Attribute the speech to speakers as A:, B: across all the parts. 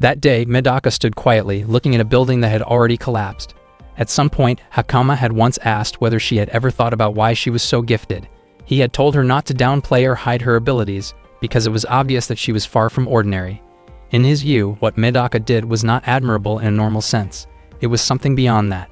A: That day, Medaka stood quietly, looking at a building that had already collapsed. At some point, Hakama had once asked whether she had ever thought about why she was so gifted. He had told her not to downplay or hide her abilities, because it was obvious that she was far from ordinary. In his view, what Medaka did was not admirable in a normal sense. It was something beyond that.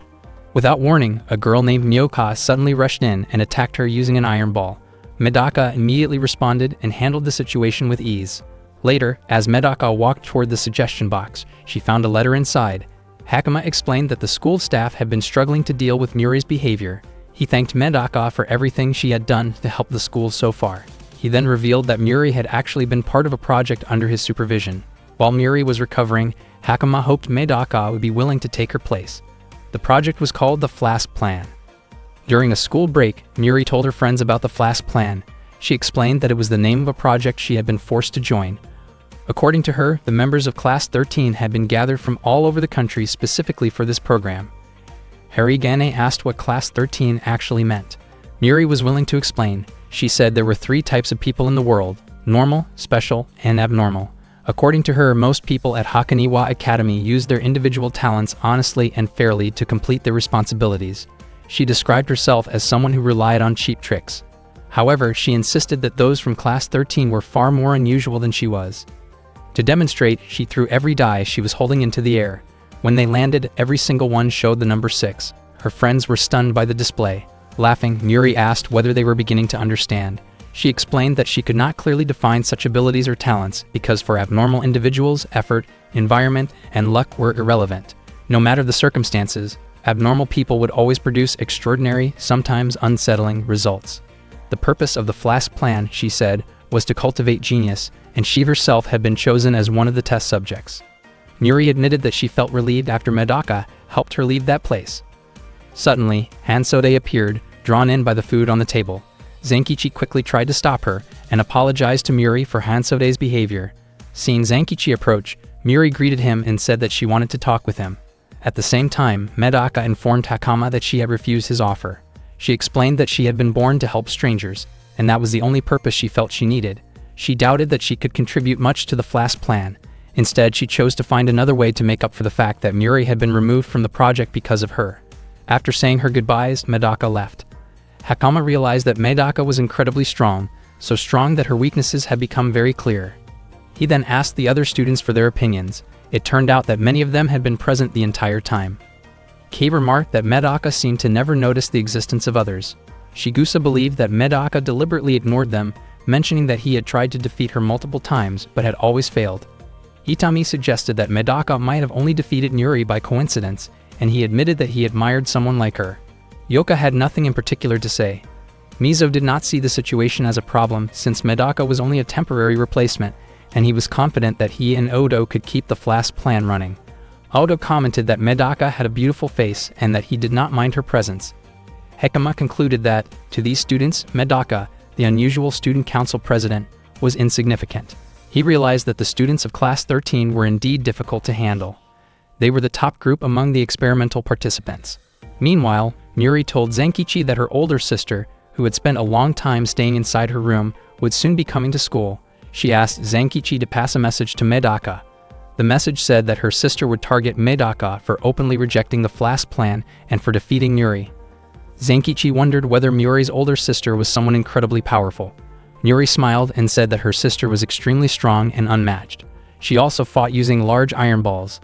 A: Without warning, a girl named Myoka suddenly rushed in and attacked her using an iron ball. Medaka immediately responded and handled the situation with ease. Later, as Medaka walked toward the suggestion box, she found a letter inside. Hakama explained that the school staff had been struggling to deal with Muri's behavior. He thanked Medaka for everything she had done to help the school so far. He then revealed that Muri had actually been part of a project under his supervision. While Muri was recovering, Hakama hoped Medaka would be willing to take her place. The project was called the Flask Plan. During a school break, Muri told her friends about the Flask Plan. She explained that it was the name of a project she had been forced to join. According to her, the members of Class 13 had been gathered from all over the country specifically for this program. Harigane asked what Class 13 actually meant. Muri was willing to explain. She said there were 3 types of people in the world: normal, special, and abnormal. According to her, most people at Hakaniwa Academy used their individual talents honestly and fairly to complete their responsibilities. She described herself as someone who relied on cheap tricks. However, she insisted that those from Class 13 were far more unusual than she was. To demonstrate, she threw every die she was holding into the air. When they landed, every single one showed the number 6. Her friends were stunned by the display. Laughing, Muri asked whether they were beginning to understand. She explained that she could not clearly define such abilities or talents because for abnormal individuals, effort, environment, and luck were irrelevant. No matter the circumstances, abnormal people would always produce extraordinary, sometimes unsettling, results. The purpose of the Flask Plan, she said, was to cultivate genius, and she herself had been chosen as one of the test subjects. Muri admitted that she felt relieved after Medaka helped her leave that place. Suddenly, Hansode appeared, drawn in by the food on the table. Zankichi quickly tried to stop her and apologized to Muri for Hansode's behavior. Seeing Zankichi approach, Muri greeted him and said that she wanted to talk with him. At the same time, Medaka informed Hakama that she had refused his offer. She explained that she had been born to help strangers, and that was the only purpose she felt she needed. She doubted that she could contribute much to the Flask Plan. Instead, she chose to find another way to make up for the fact that Muri had been removed from the project because of her. After saying her goodbyes, Medaka left. Hakama realized that Medaka was incredibly strong, so strong that her weaknesses had become very clear. He then asked the other students for their opinions. It turned out that many of them had been present the entire time. Kei remarked that Medaka seemed to never notice the existence of others. Shigusa believed that Medaka deliberately ignored them, mentioning that he had tried to defeat her multiple times but had always failed. Itami suggested that Medaka might have only defeated Muri by coincidence, and he admitted that he admired someone like her. Yoka had nothing in particular to say. Mizo did not see the situation as a problem since Medaka was only a temporary replacement, and he was confident that he and Odo could keep the Flask Plan running. Odo commented that Medaka had a beautiful face and that he did not mind her presence. Hakama concluded that, to these students, Medaka, the unusual student council president, was insignificant. He realized that the students of Class 13 were indeed difficult to handle. They were the top group among the experimental participants. Meanwhile, Muri told Zankichi that her older sister, who had spent a long time staying inside her room, would soon be coming to school. She asked Zankichi to pass a message to Medaka. The message said that her sister would target Medaka for openly rejecting the Flask Plan and for defeating Muri. Zankichi wondered whether Muri's older sister was someone incredibly powerful. Muri smiled and said that her sister was extremely strong and unmatched. She also fought using large iron balls.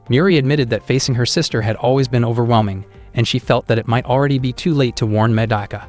A: Muri admitted that facing her sister had always been overwhelming, and she felt that it might already be too late to warn Medaka.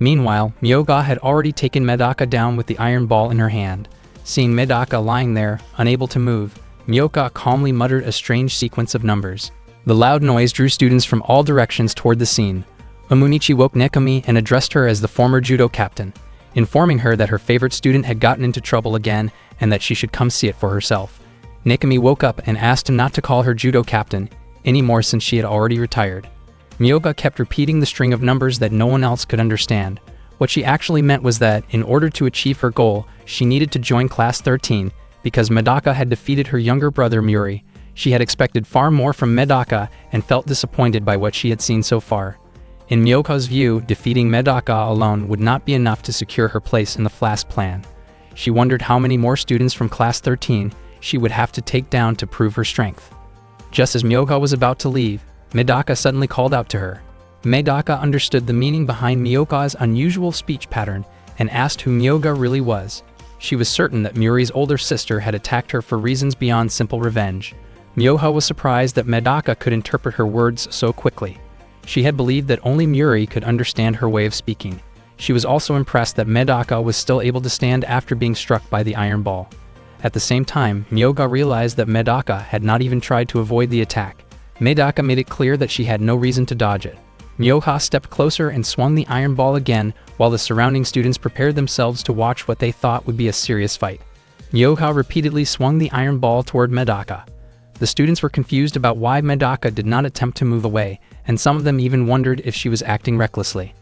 A: Meanwhile, Myoga had already taken Medaka down with the iron ball in her hand. Seeing Medaka lying there, unable to move, Myoka calmly muttered a strange sequence of numbers. The loud noise drew students from all directions toward the scene. Omunichi woke Nekami and addressed her as the former judo captain, informing her that her favorite student had gotten into trouble again and that she should come see it for herself. Nekami woke up and asked him not to call her judo captain anymore since she had already retired. Myoga kept repeating the string of numbers that no one else could understand. What she actually meant was that, in order to achieve her goal, she needed to join Class 13, because Medaka had defeated her younger brother Muri. She had expected far more from Medaka and felt disappointed by what she had seen so far. In Myoka's view, defeating Medaka alone would not be enough to secure her place in the Flask Plan. She wondered how many more students from Class 13 she would have to take down to prove her strength. Just as Miyoka was about to leave, Medaka suddenly called out to her. Medaka understood the meaning behind Miyoka's unusual speech pattern and asked who Miyoka really was. She was certain that Muri's older sister had attacked her for reasons beyond simple revenge. Miyoka was surprised that Medaka could interpret her words so quickly. She had believed that only Muri could understand her way of speaking. She was also impressed that Medaka was still able to stand after being struck by the iron ball. At the same time, Miyoka realized that Medaka had not even tried to avoid the attack. Medaka made it clear that she had no reason to dodge it. Miyoka stepped closer and swung the iron ball again, while the surrounding students prepared themselves to watch what they thought would be a serious fight. Miyoka repeatedly swung the iron ball toward Medaka. The students were confused about why Medaka did not attempt to move away, and some of them even wondered if she was acting recklessly.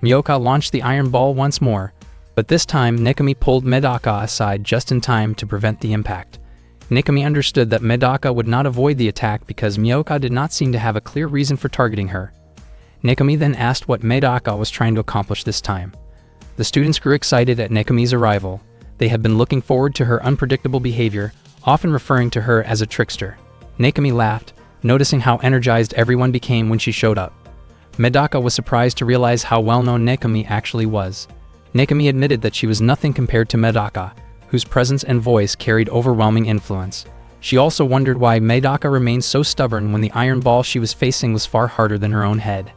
A: Miyoka launched the iron ball once more, but this time Nekami pulled Medaka aside just in time to prevent the impact. Nekami understood that Medaka would not avoid the attack because Miyoka did not seem to have a clear reason for targeting her. Nekami then asked what Medaka was trying to accomplish this time. The students grew excited at Nekami's arrival. They had been looking forward to her unpredictable behavior, often referring to her as a trickster. Nekami laughed, noticing how energized everyone became when she showed up. Medaka was surprised to realize how well-known Nekami actually was. Nekami admitted that she was nothing compared to Medaka, whose presence and voice carried overwhelming influence. She also wondered why Medaka remained so stubborn when the iron ball she was facing was far harder than her own head.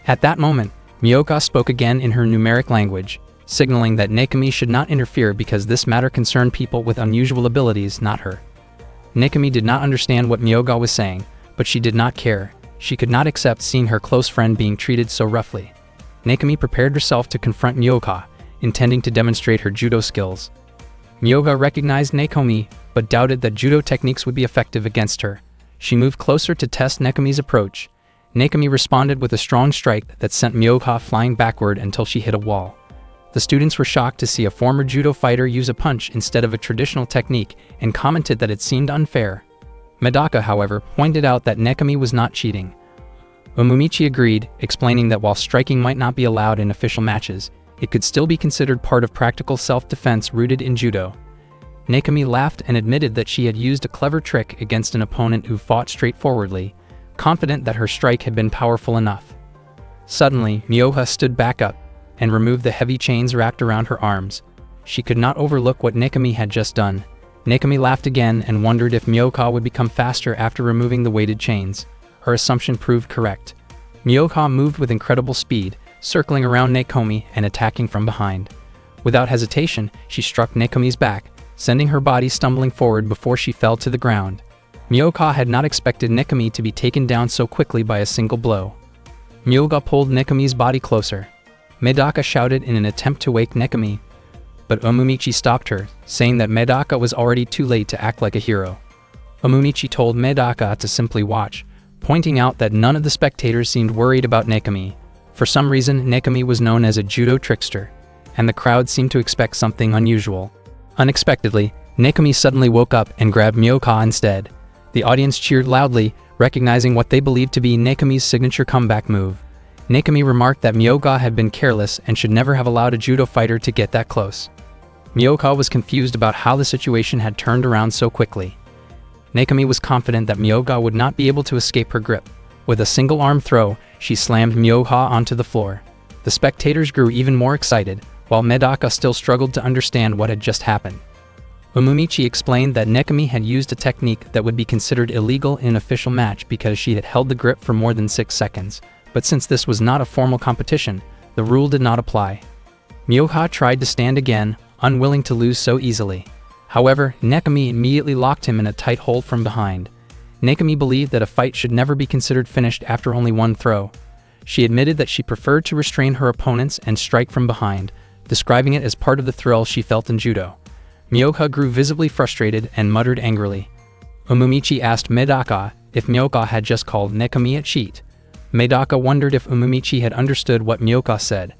A: At that moment, Miyoka spoke again in her numeric language, signaling that Nekami should not interfere because this matter concerned people with unusual abilities, not her. Nekami did not understand what Miyoka was saying, but she did not care. She could not accept seeing her close friend being treated so roughly. Nekami prepared herself to confront Miyoka, intending to demonstrate her judo skills. Miyoka recognized Nekami, but doubted that judo techniques would be effective against her. She moved closer to test Nekami's approach. Nekami responded with a strong strike that sent Miyoka flying backward until she hit a wall. The students were shocked to see a former judo fighter use a punch instead of a traditional technique and commented that it seemed unfair. Medaka, however, pointed out that Nekami was not cheating. Omomichi agreed, explaining that while striking might not be allowed in official matches, it could still be considered part of practical self-defense rooted in judo. Nekami laughed and admitted that she had used a clever trick against an opponent who fought straightforwardly, confident that her strike had been powerful enough. Suddenly, Miyoka stood back up and removed the heavy chains wrapped around her arms. She could not overlook what Nekami had just done. Nekami laughed again and wondered if Miyoka would become faster after removing the weighted chains. Her assumption proved correct. Miyoka moved with incredible speed, circling around Nekami and attacking from behind. Without hesitation, she struck Nekami's back, sending her body stumbling forward before she fell to the ground. Miyoka had not expected Nekami to be taken down so quickly by a single blow. Miyoka pulled Nekami's body closer. Medaka shouted in an attempt to wake Nekami, but Omomichi stopped her, saying that Medaka was already too late to act like a hero. Omomichi told Medaka to simply watch, pointing out that none of the spectators seemed worried about Nekami. For some reason, Nekami was known as a judo trickster, and the crowd seemed to expect something unusual. Unexpectedly, Nekami suddenly woke up and grabbed Miyoka instead. The audience cheered loudly, recognizing what they believed to be Nekami's signature comeback move. Nekami remarked that Miyoka had been careless and should never have allowed a judo fighter to get that close. Miyoka was confused about how the situation had turned around so quickly. Nekami was confident that Miyoka would not be able to escape her grip. With a single arm throw, she slammed Miyoka onto the floor. The spectators grew even more excited, while Medaka still struggled to understand what had just happened. Omomichi explained that Nekami had used a technique that would be considered illegal in an official match because she had held the grip for more than 6 seconds, but since this was not a formal competition, the rule did not apply. Miyoka tried to stand again, unwilling to lose so easily. However, Nekami immediately locked him in a tight hold from behind. Nekami believed that a fight should never be considered finished after only one throw. She admitted that she preferred to restrain her opponents and strike from behind, describing it as part of the thrill she felt in judo. Miyoka grew visibly frustrated and muttered angrily. Omomichi asked Medaka if Miyoka had just called Nekami a cheat. Medaka wondered if Omomichi had understood what Miyoka said.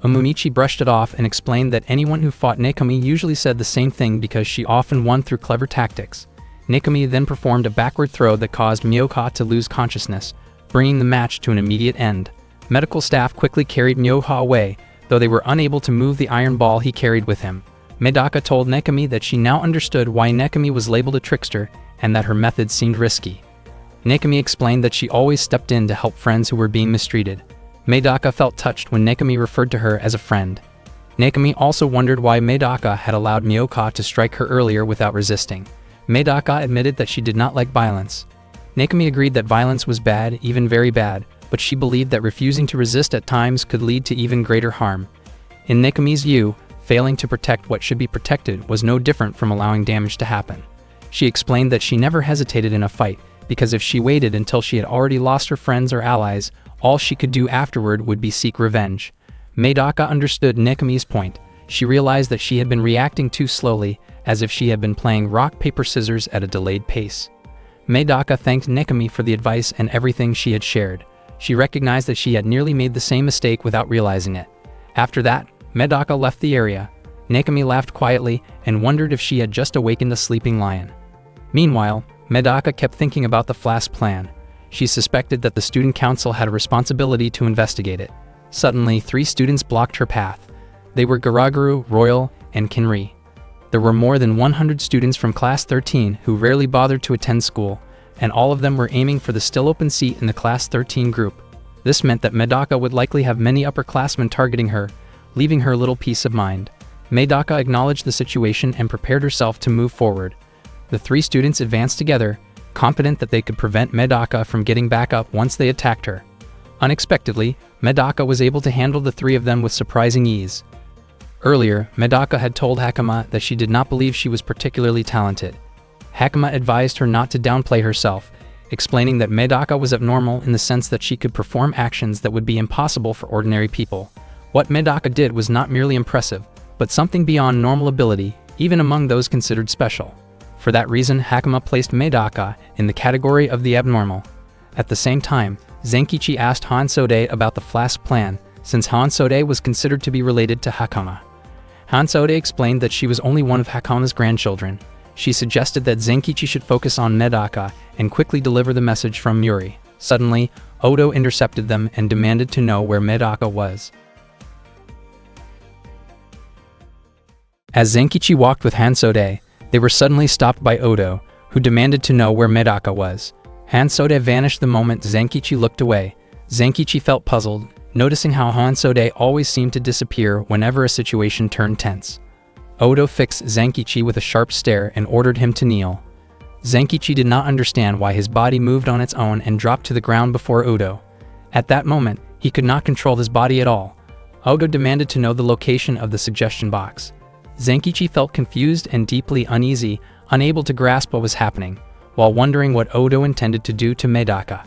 A: Omomichi brushed it off and explained that anyone who fought Nekami usually said the same thing because she often won through clever tactics. Nekami then performed a backward throw that caused Miyoka to lose consciousness, bringing the match to an immediate end. Medical staff quickly carried Miyoka away, though they were unable to move the iron ball he carried with him. Medaka told Nekami that she now understood why Nekami was labeled a trickster and that her methods seemed risky. Nekami explained that she always stepped in to help friends who were being mistreated. Medaka felt touched when Nekami referred to her as a friend. Nekami also wondered why Medaka had allowed Miyoka to strike her earlier without resisting. Medaka admitted that she did not like violence. Nekami agreed that violence was bad, even very bad, but she believed that refusing to resist at times could lead to even greater harm. In Nekami's view, failing to protect what should be protected was no different from allowing damage to happen. She explained that she never hesitated in a fight, because if she waited until she had already lost her friends or allies, all she could do afterward would be seek revenge. Medaka understood Nekami's point. She realized that she had been reacting too slowly, as if she had been playing rock, paper, scissors at a delayed pace. Medaka thanked Nekami for the advice and everything she had shared. She recognized that she had nearly made the same mistake without realizing it. After that, Medaka left the area. Nekami laughed quietly and wondered if she had just awakened a sleeping lion. Meanwhile, Medaka kept thinking about the Flask plan. She suspected that the student council had a responsibility to investigate it. Suddenly, 3 students blocked her path. They were Garaguru, Royal, and Kinri. There were more than 100 students from Class 13 who rarely bothered to attend school, and all of them were aiming for the still open seat in the Class 13 group. This meant that Medaka would likely have many upperclassmen targeting her, leaving her little peace of mind. Medaka acknowledged the situation and prepared herself to move forward. The 3 students advanced together, confident that they could prevent Medaka from getting back up once they attacked her. Unexpectedly, Medaka was able to handle the 3 of them with surprising ease. Earlier, Medaka had told Hakama that she did not believe she was particularly talented. Hakama advised her not to downplay herself, explaining that Medaka was abnormal in the sense that she could perform actions that would be impossible for ordinary people. What Medaka did was not merely impressive, but something beyond normal ability, even among those considered special. For that reason, Hakama placed Medaka in the category of the abnormal. At the same time, Zenkichi asked Hansode about the Flask plan, since Hansode was considered to be related to Hakama. Hansode explained that she was only one of Hakama's grandchildren. She suggested that Zenkichi should focus on Medaka and quickly deliver the message from Muri. Suddenly, Odo intercepted them and demanded to know where Medaka was. As Zenkichi walked with Hansode, they were suddenly stopped by Odo, who demanded to know where Medaka was. Hansode vanished the moment Zenkichi looked away. Zenkichi felt puzzled, noticing how Hansode always seemed to disappear whenever a situation turned tense. Odo fixed Zenkichi with a sharp stare and ordered him to kneel. Zenkichi did not understand why his body moved on its own and dropped to the ground before Odo. At that moment, he could not control his body at all. Odo demanded to know the location of the suggestion box. Zenkichi felt confused and deeply uneasy, unable to grasp what was happening, while wondering what Odo intended to do to Medaka.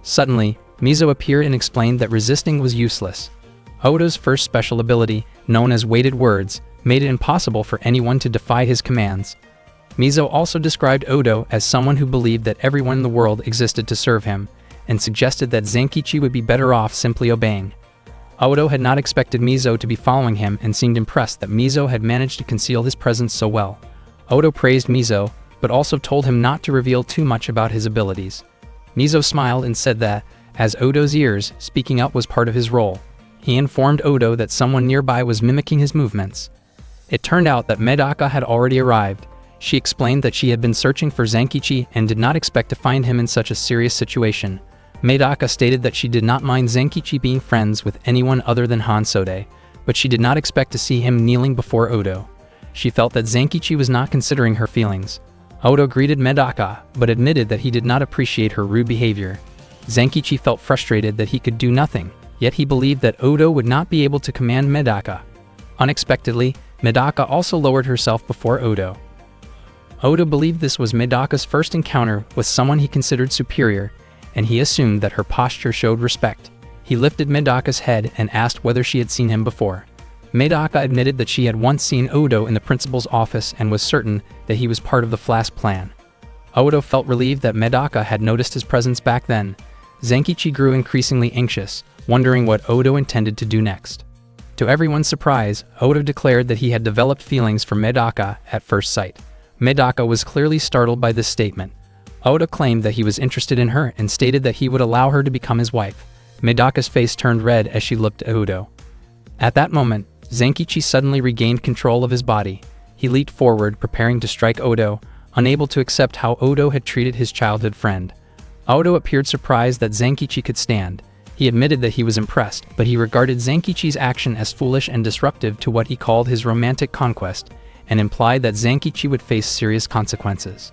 A: Suddenly, Mizo appeared and explained that resisting was useless. Odo's first special ability, known as weighted words, made it impossible for anyone to defy his commands. Mizo also described Odo as someone who believed that everyone in the world existed to serve him, and suggested that Zenkichi would be better off simply obeying. Odo had not expected Mizo to be following him and seemed impressed that Mizo had managed to conceal his presence so well. Odo praised Mizo, but also told him not to reveal too much about his abilities. Mizo smiled and said that, as Odo's ears, speaking up was part of his role. He informed Odo that someone nearby was mimicking his movements. It turned out that Medaka had already arrived. She explained that she had been searching for Zenkichi and did not expect to find him in such a serious situation. Medaka stated that she did not mind Zenkichi being friends with anyone other than Hansode, but she did not expect to see him kneeling before Odo. She felt that Zenkichi was not considering her feelings. Odo greeted Medaka, but admitted that he did not appreciate her rude behavior. Zenkichi felt frustrated that he could do nothing, yet he believed that Odo would not be able to command Medaka. Unexpectedly, Medaka also lowered herself before Odo. Odo believed this was Medaka's first encounter with someone he considered superior, and he assumed that her posture showed respect. He lifted Medaka's head and asked whether she had seen him before. Medaka admitted that she had once seen Odo in the principal's office and was certain that he was part of the Flask plan. Odo felt relieved that Medaka had noticed his presence back then. Zenkichi grew increasingly anxious, wondering what Odo intended to do next. To everyone's surprise, Odo declared that he had developed feelings for Medaka at first sight. Medaka was clearly startled by this statement. Odo claimed that he was interested in her and stated that he would allow her to become his wife. Medaka's face turned red as she looked at Odo. At that moment, Zenkichi suddenly regained control of his body. He leaped forward, preparing to strike Odo, unable to accept how Odo had treated his childhood friend. Odo appeared surprised that Zenkichi could stand. He admitted that he was impressed, but he regarded Zenkichi's action as foolish and disruptive to what he called his romantic conquest, and implied that Zenkichi would face serious consequences.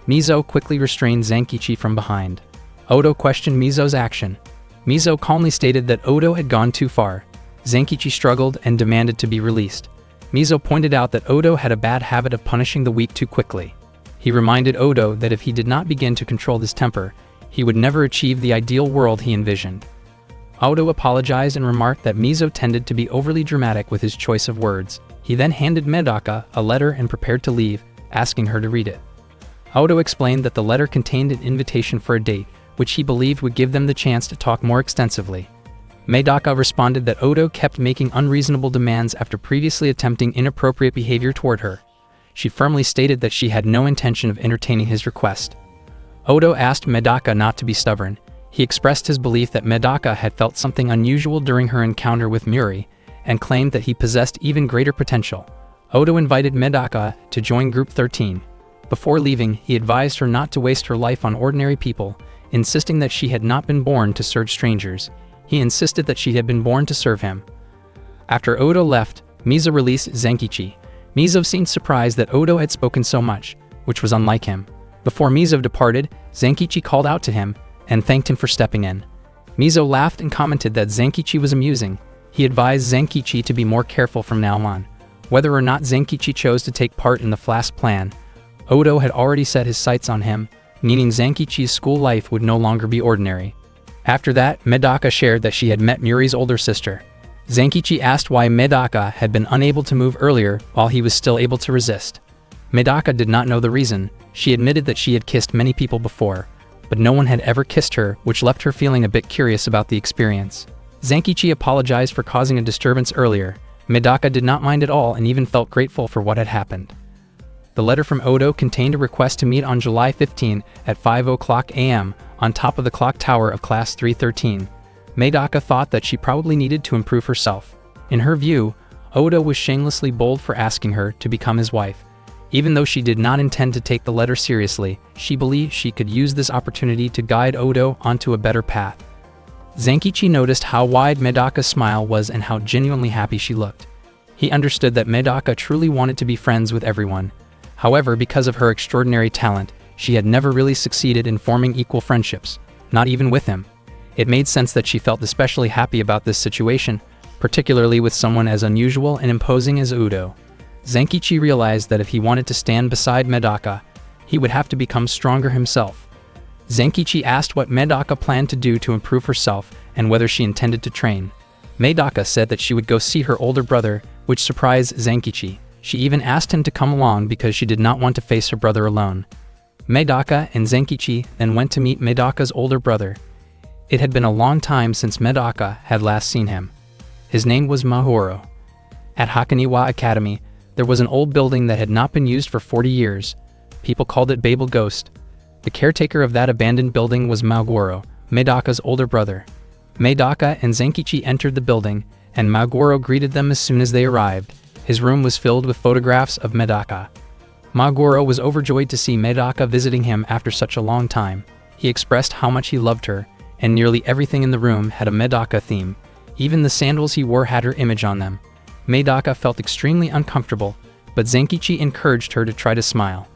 A: Mizo quickly restrained Zenkichi from behind. Odo questioned Mizo's action. Mizo calmly stated that Odo had gone too far. Zenkichi struggled and demanded to be released. Mizo pointed out that Odo had a bad habit of punishing the weak too quickly. He reminded Odo that if he did not begin to control his temper, he would never achieve the ideal world he envisioned. Odo apologized and remarked that Mizo tended to be overly dramatic with his choice of words. He then handed Medaka a letter and prepared to leave, asking her to read it. Odo explained that the letter contained an invitation for a date, which he believed would give them the chance to talk more extensively. Medaka responded that Odo kept making unreasonable demands after previously attempting inappropriate behavior toward her. She firmly stated that she had no intention of entertaining his request. Odo asked Medaka not to be stubborn. He expressed his belief that Medaka had felt something unusual during her encounter with Muri, and claimed that he possessed even greater potential. Odo invited Medaka to join Group 13. Before leaving, he advised her not to waste her life on ordinary people, insisting that she had not been born to serve strangers. He insisted that she had been born to serve him. After Odo left, Mizo released Zenkichi. Mizo seemed surprised that Odo had spoken so much, which was unlike him. Before Mizo departed, Zenkichi called out to him and thanked him for stepping in. Mizo laughed and commented that Zenkichi was amusing. He advised Zenkichi to be more careful from now on. Whether or not Zenkichi chose to take part in the Flask plan, Odo had already set his sights on him, meaning Zenkichi's school life would no longer be ordinary. After that, Medaka shared that she had met Muri's older sister. Zenkichi asked why Medaka had been unable to move earlier while he was still able to resist. Medaka did not know the reason. She admitted that she had kissed many people before, but no one had ever kissed her, which left her feeling a bit curious about the experience. Zenkichi apologized for causing a disturbance earlier. Medaka did not mind at all and even felt grateful for what had happened. The letter from Odo contained a request to meet on July 15 at 5:00 a.m. on top of the clock tower of Class 313. Medaka thought that she probably needed to improve herself. In her view, Odo was shamelessly bold for asking her to become his wife. Even though she did not intend to take the letter seriously, she believed she could use this opportunity to guide Odo onto a better path. Zenkichi noticed how wide Medaka's smile was and how genuinely happy she looked. He understood that Medaka truly wanted to be friends with everyone. However, because of her extraordinary talent, she had never really succeeded in forming equal friendships, not even with him. It made sense that she felt especially happy about this situation, particularly with someone as unusual and imposing as Odo. Zenkichi realized that if he wanted to stand beside Medaka, he would have to become stronger himself. Zenkichi asked what Medaka planned to do to improve herself and whether she intended to train. Medaka said that she would go see her older brother, which surprised Zenkichi. She even asked him to come along because she did not want to face her brother alone. Medaka and Zenkichi then went to meet Medaka's older brother. It had been a long time since Medaka had last seen him. His name was Mahoro. At Hakoniwa Academy, there was an old building that had not been used for 40 years. People called it Babel Ghost. The caretaker of that abandoned building was Magoro, Medaka's older brother. Medaka and Zenkichi entered the building, and Magoro greeted them as soon as they arrived. His room was filled with photographs of Medaka. Magoro was overjoyed to see Medaka visiting him after such a long time. He expressed how much he loved her, and nearly everything in the room had a Medaka theme. Even the sandals he wore had her image on them. Medaka felt extremely uncomfortable, but Zenkichi encouraged her to try to smile.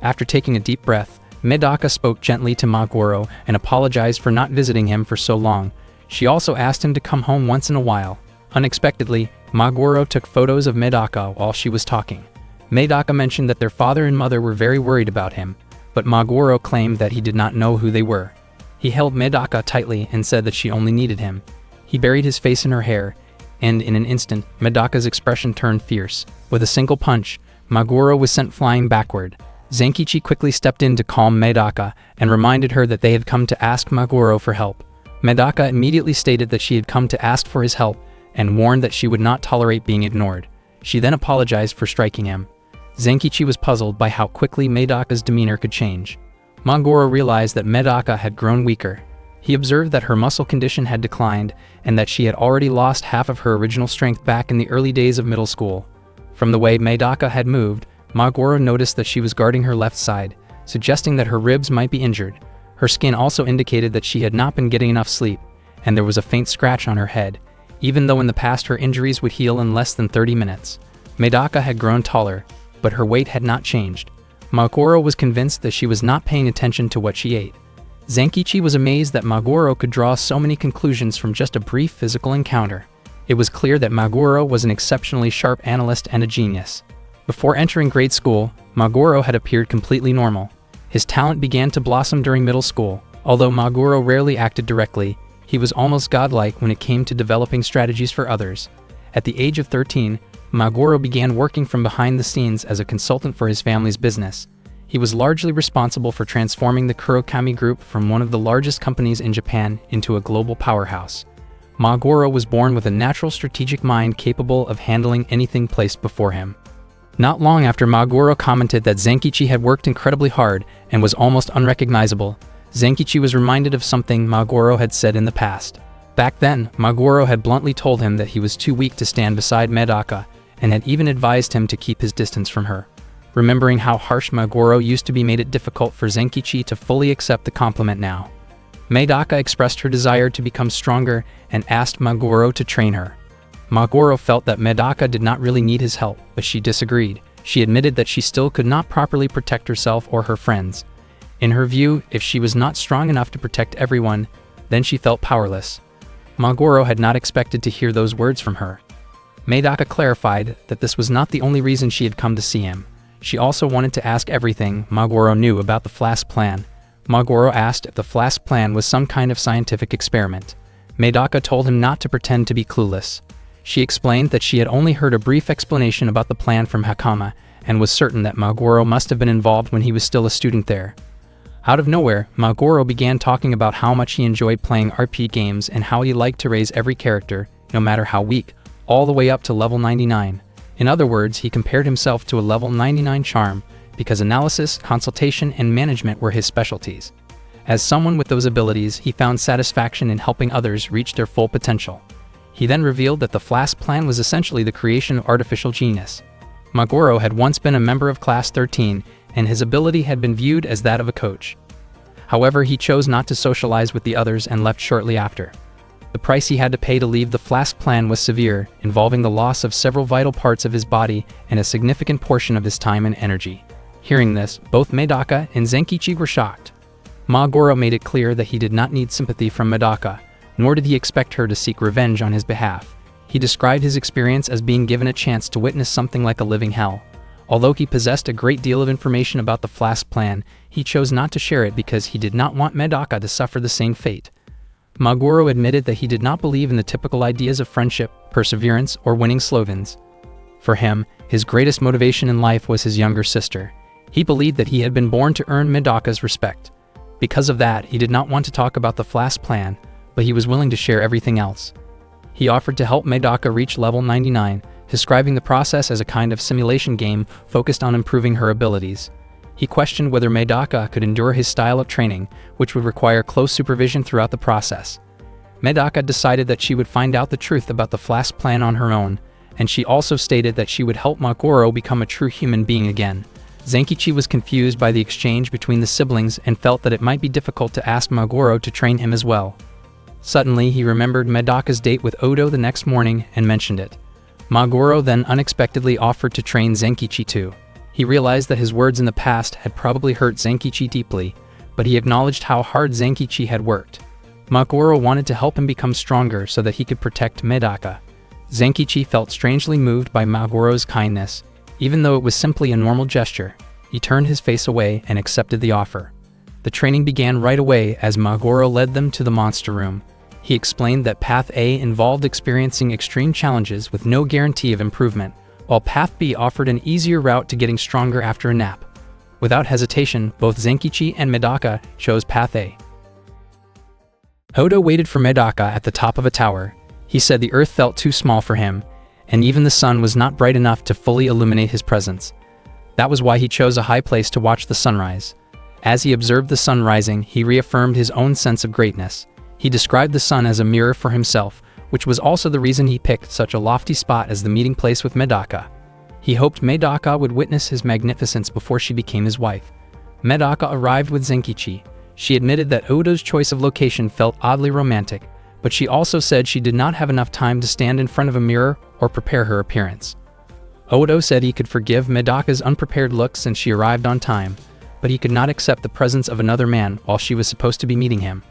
A: After taking a deep breath, Medaka spoke gently to Magoro and apologized for not visiting him for so long. She also asked him to come home once in a while. Unexpectedly, Magoro took photos of Medaka while she was talking. Medaka mentioned that their father and mother were very worried about him, but Magoro claimed that he did not know who they were. He held Medaka tightly and said that she only needed him. He buried his face in her hair, and in an instant, Medaka's expression turned fierce. With a single punch, Magoro was sent flying backward. Zenkichi quickly stepped in to calm Medaka and reminded her that they had come to ask Magoro for help. Medaka immediately stated that she had come to ask for his help and warned that she would not tolerate being ignored. She then apologized for striking him. Zenkichi was puzzled by how quickly Medaka's demeanor could change. Magoro realized that Medaka had grown weaker. He observed that her muscle condition had declined and that she had already lost half of her original strength back in the early days of middle school. From the way Medaka had moved, Maguro noticed that she was guarding her left side, suggesting that her ribs might be injured. Her skin also indicated that she had not been getting enough sleep, and there was a faint scratch on her head, even though in the past her injuries would heal in less than 30 minutes. Medaka had grown taller, but her weight had not changed. Maguro was convinced that she was not paying attention to what she ate. Zenkichi was amazed that Maguro could draw so many conclusions from just a brief physical encounter. It was clear that Maguro was an exceptionally sharp analyst and a genius. Before entering grade school, Maguro had appeared completely normal. His talent began to blossom during middle school. Although Maguro rarely acted directly, he was almost godlike when it came to developing strategies for others. At the age of 13, Maguro began working from behind the scenes as a consultant for his family's business. He was largely responsible for transforming the Kurokami Group from one of the largest companies in Japan into a global powerhouse. Maguro was born with a natural strategic mind capable of handling anything placed before him. Not long after Maguro commented that Zenkichi had worked incredibly hard and was almost unrecognizable, Zenkichi was reminded of something Maguro had said in the past. Back then, Maguro had bluntly told him that he was too weak to stand beside Medaka, and had even advised him to keep his distance from her. Remembering how harsh Maguro used to be made it difficult for Zenkichi to fully accept the compliment now. Medaka expressed her desire to become stronger and asked Maguro to train her. Maguro felt that Medaka did not really need his help, but she disagreed. She admitted that she still could not properly protect herself or her friends. In her view, if she was not strong enough to protect everyone, then she felt powerless. Maguro had not expected to hear those words from her. Medaka clarified that this was not the only reason she had come to see him. She also wanted to ask everything Maguro knew about the Flask plan. Maguro asked if the Flask plan was some kind of scientific experiment. Medaka told him not to pretend to be clueless. She explained that she had only heard a brief explanation about the plan from Hakama, and was certain that Maguro must have been involved when he was still a student there. Out of nowhere, Maguro began talking about how much he enjoyed playing RPG games and how he liked to raise every character, no matter how weak, all the way up to level 99. In other words, he compared himself to a level 99 charm, because analysis, consultation, and management were his specialties. As someone with those abilities, he found satisfaction in helping others reach their full potential. He then revealed that the Flask plan was essentially the creation of artificial genius. Maguro had once been a member of Class 13, and his ability had been viewed as that of a coach. However, he chose not to socialize with the others and left shortly after. The price he had to pay to leave the Flask plan was severe, involving the loss of several vital parts of his body and a significant portion of his time and energy. Hearing this, both Medaka and Zenkichi were shocked. Maguro made it clear that he did not need sympathy from Medaka, nor did he expect her to seek revenge on his behalf. He described his experience as being given a chance to witness something like a living hell. Although he possessed a great deal of information about the Flask plan, he chose not to share it because he did not want Medaka to suffer the same fate. Maguro admitted that he did not believe in the typical ideas of friendship, perseverance, or winning slogans. For him, his greatest motivation in life was his younger sister. He believed that he had been born to earn Medaka's respect. Because of that, he did not want to talk about the Flask plan, but he was willing to share everything else. He offered to help Medaka reach level 99, describing the process as a kind of simulation game focused on improving her abilities. He questioned whether Medaka could endure his style of training, which would require close supervision throughout the process. Medaka decided that she would find out the truth about the Flask plan on her own, and she also stated that she would help Maguro become a true human being again. Zenkichi was confused by the exchange between the siblings and felt that it might be difficult to ask Maguro to train him as well. Suddenly, he remembered Medaka's date with Odo the next morning and mentioned it. Maguro then unexpectedly offered to train Zenkichi too. He realized that his words in the past had probably hurt Zenkichi deeply, but he acknowledged how hard Zenkichi had worked. Maguro wanted to help him become stronger so that he could protect Medaka. Zenkichi felt strangely moved by Maguro's kindness. Even though it was simply a normal gesture, he turned his face away and accepted the offer. The training began right away as Maguro led them to the monster room. He explained that Path A involved experiencing extreme challenges with no guarantee of improvement, while Path B offered an easier route to getting stronger after a nap. Without hesitation, both Zenkichi and Medaka chose Path A. Odo waited for Medaka at the top of a tower. He said the earth felt too small for him, and even the sun was not bright enough to fully illuminate his presence. That was why he chose a high place to watch the sunrise. As he observed the sun rising, he reaffirmed his own sense of greatness. He described the sun as a mirror for himself, which was also the reason he picked such a lofty spot as the meeting place with Medaka. He hoped Medaka would witness his magnificence before she became his wife. Medaka arrived with Zenkichi. She admitted that Odo's choice of location felt oddly romantic, but she also said she did not have enough time to stand in front of a mirror or prepare her appearance. Odo said he could forgive Medaka's unprepared look since she arrived on time, but he could not accept the presence of another man while she was supposed to be meeting him.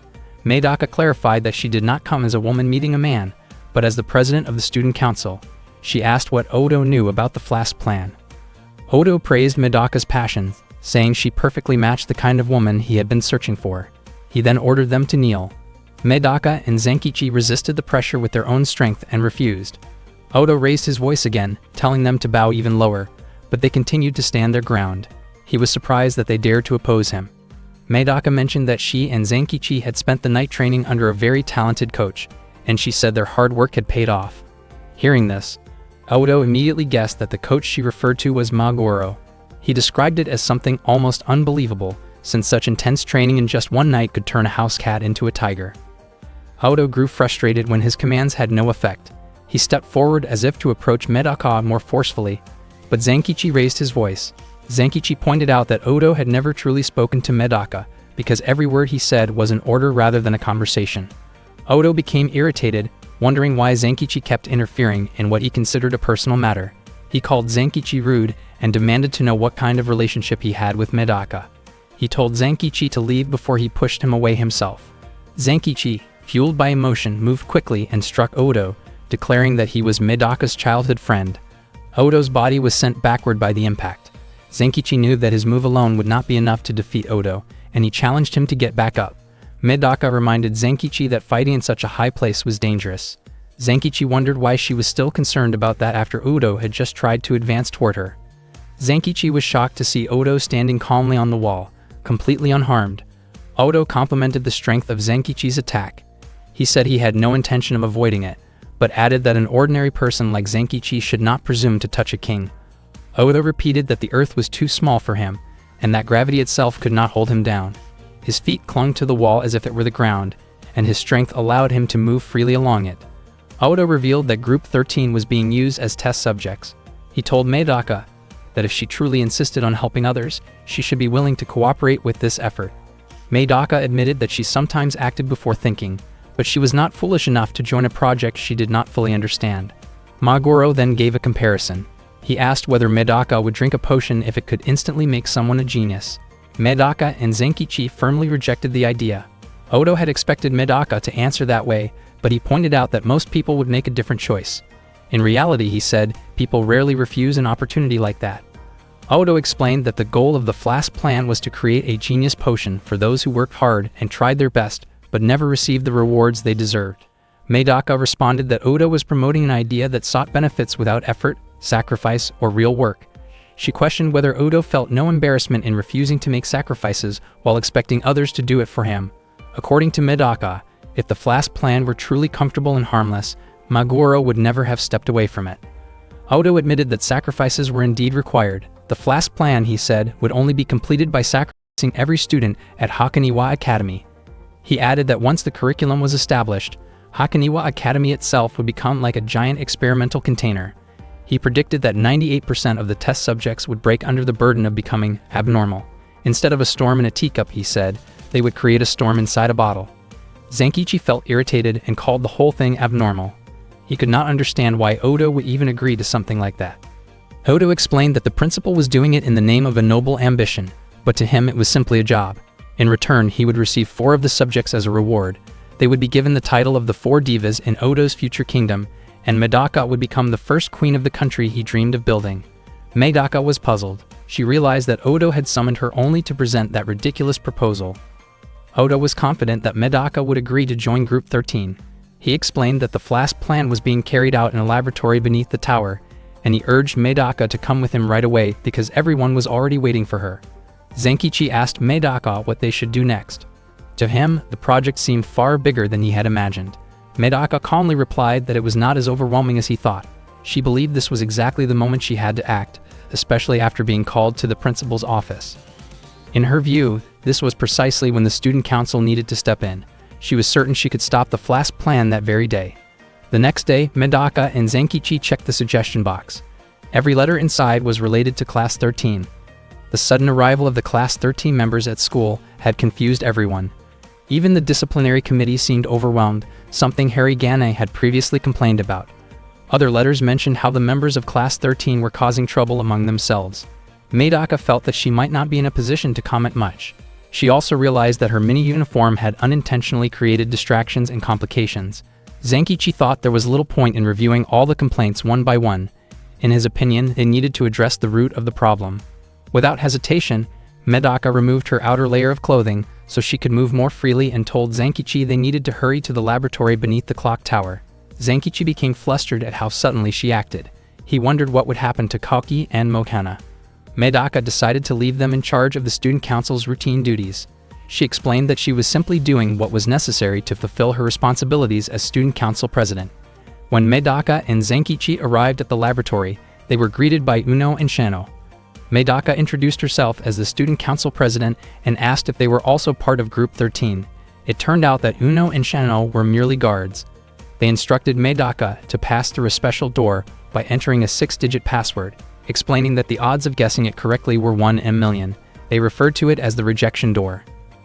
A: Medaka clarified that she did not come as a woman meeting a man, but as the president of the student council. She asked what Odo knew about the Flask plan. Odo praised Medaka's passion, saying she perfectly matched the kind of woman he had been searching for. He then ordered them to kneel. Medaka and Zenkichi resisted the pressure with their own strength and refused. Odo raised his voice again, telling them to bow even lower, but they continued to stand their ground. He was surprised that they dared to oppose him. Medaka mentioned that she and Zenkichi had spent the night training under a very talented coach, and she said their hard work had paid off. Hearing this, Odo immediately guessed that the coach she referred to was Maguro. He described it as something almost unbelievable, since such intense training in just one night could turn a house cat into a tiger. Odo grew frustrated when his commands had no effect. He stepped forward as if to approach Medaka more forcefully, but Zenkichi raised his voice. Zenkichi pointed out that Odo had never truly spoken to Medaka, because every word he said was an order rather than a conversation. Odo became irritated, wondering why Zenkichi kept interfering in what he considered a personal matter. He called Zenkichi rude and demanded to know what kind of relationship he had with Medaka. He told Zenkichi to leave before he pushed him away himself. Zenkichi, fueled by emotion, moved quickly and struck Odo, declaring that he was Medaka's childhood friend. Odo's body was sent backward by the impact. Zenkichi knew that his move alone would not be enough to defeat Odo, and he challenged him to get back up. Medaka reminded Zenkichi that fighting in such a high place was dangerous. Zenkichi wondered why she was still concerned about that after Odo had just tried to advance toward her. Zenkichi was shocked to see Odo standing calmly on the wall, completely unharmed. Odo complimented the strength of Zenkichi's attack. He said he had no intention of avoiding it, but added that an ordinary person like Zenkichi should not presume to touch a king. Odo repeated that the earth was too small for him, and that gravity itself could not hold him down. His feet clung to the wall as if it were the ground, and his strength allowed him to move freely along it. Odo revealed that Group 13 was being used as test subjects. He told Medaka that if she truly insisted on helping others, she should be willing to cooperate with this effort. Medaka admitted that she sometimes acted before thinking, but she was not foolish enough to join a project she did not fully understand. Maguro then gave a comparison. He asked whether Medaka would drink a potion if it could instantly make someone a genius. Medaka and Zenkichi firmly rejected the idea. Odo had expected Medaka to answer that way, but he pointed out that most people would make a different choice. In reality, he said, people rarely refuse an opportunity like that. Odo explained that the goal of the Flask plan was to create a genius potion for those who worked hard and tried their best, but never received the rewards they deserved. Medaka responded that Odo was promoting an idea that sought benefits without effort, sacrifice, or real work. She questioned whether Odo felt no embarrassment in refusing to make sacrifices while expecting others to do it for him. According to Medaka, if the Flask plan were truly comfortable and harmless, Maguro would never have stepped away from it. Odo admitted that sacrifices were indeed required. The Flask plan, he said, would only be completed by sacrificing every student at Hakoniwa Academy. He added that once the curriculum was established, Hakoniwa Academy itself would become like a giant experimental container. He predicted that 98% of the test subjects would break under the burden of becoming abnormal. Instead of a storm in a teacup, he said, they would create a storm inside a bottle. Zenkichi felt irritated and called the whole thing abnormal. He could not understand why Odo would even agree to something like that. Odo explained that the principal was doing it in the name of a noble ambition, but to him it was simply a job. In return, he would receive 4 of the subjects as a reward. They would be given the title of the 4 divas in Odo's future kingdom, and Medaka would become the first queen of the country he dreamed of building. Medaka was puzzled. She realized that Odo had summoned her only to present that ridiculous proposal. Odo was confident that Medaka would agree to join Group 13. He explained that the Flask plan was being carried out in a laboratory beneath the tower, and he urged Medaka to come with him right away because everyone was already waiting for her. Zenkichi asked Medaka what they should do next. To him, the project seemed far bigger than he had imagined. Medaka calmly replied that it was not as overwhelming as he thought. She believed this was exactly the moment she had to act, especially after being called to the principal's office. In her view, this was precisely when the student council needed to step in. She was certain she could stop the Flask plan that very day. The next day, Medaka and Zenkichi checked the suggestion box. Every letter inside was related to Class 13. The sudden arrival of the Class 13 members at school had confused everyone. Even the disciplinary committee seemed overwhelmed, something Harigane had previously complained about. Other letters mentioned how the members of Class 13 were causing trouble among themselves. Medaka felt that she might not be in a position to comment much. She also realized that her mini-uniform had unintentionally created distractions and complications. Zenkichi thought there was little point in reviewing all the complaints one by one. In his opinion, they needed to address the root of the problem. Without hesitation, Medaka removed her outer layer of clothing so she could move more freely and told Zenkichi they needed to hurry to the laboratory beneath the clock tower. Zenkichi became flustered at how suddenly she acted. He wondered what would happen to Koki and Mokana. Medaka decided to leave them in charge of the student council's routine duties. She explained that she was simply doing what was necessary to fulfill her responsibilities as student council president. When Medaka and Zenkichi arrived at the laboratory, they were greeted by Uno and Shano. Medaka introduced herself as the student council president and asked if they were also part of Group 13. It turned out that Uno and Shano were merely guards. They instructed Medaka to pass through a special door by entering a 6-digit password, explaining that the odds of guessing it correctly were 1 in a million. They referred to it as the rejection door.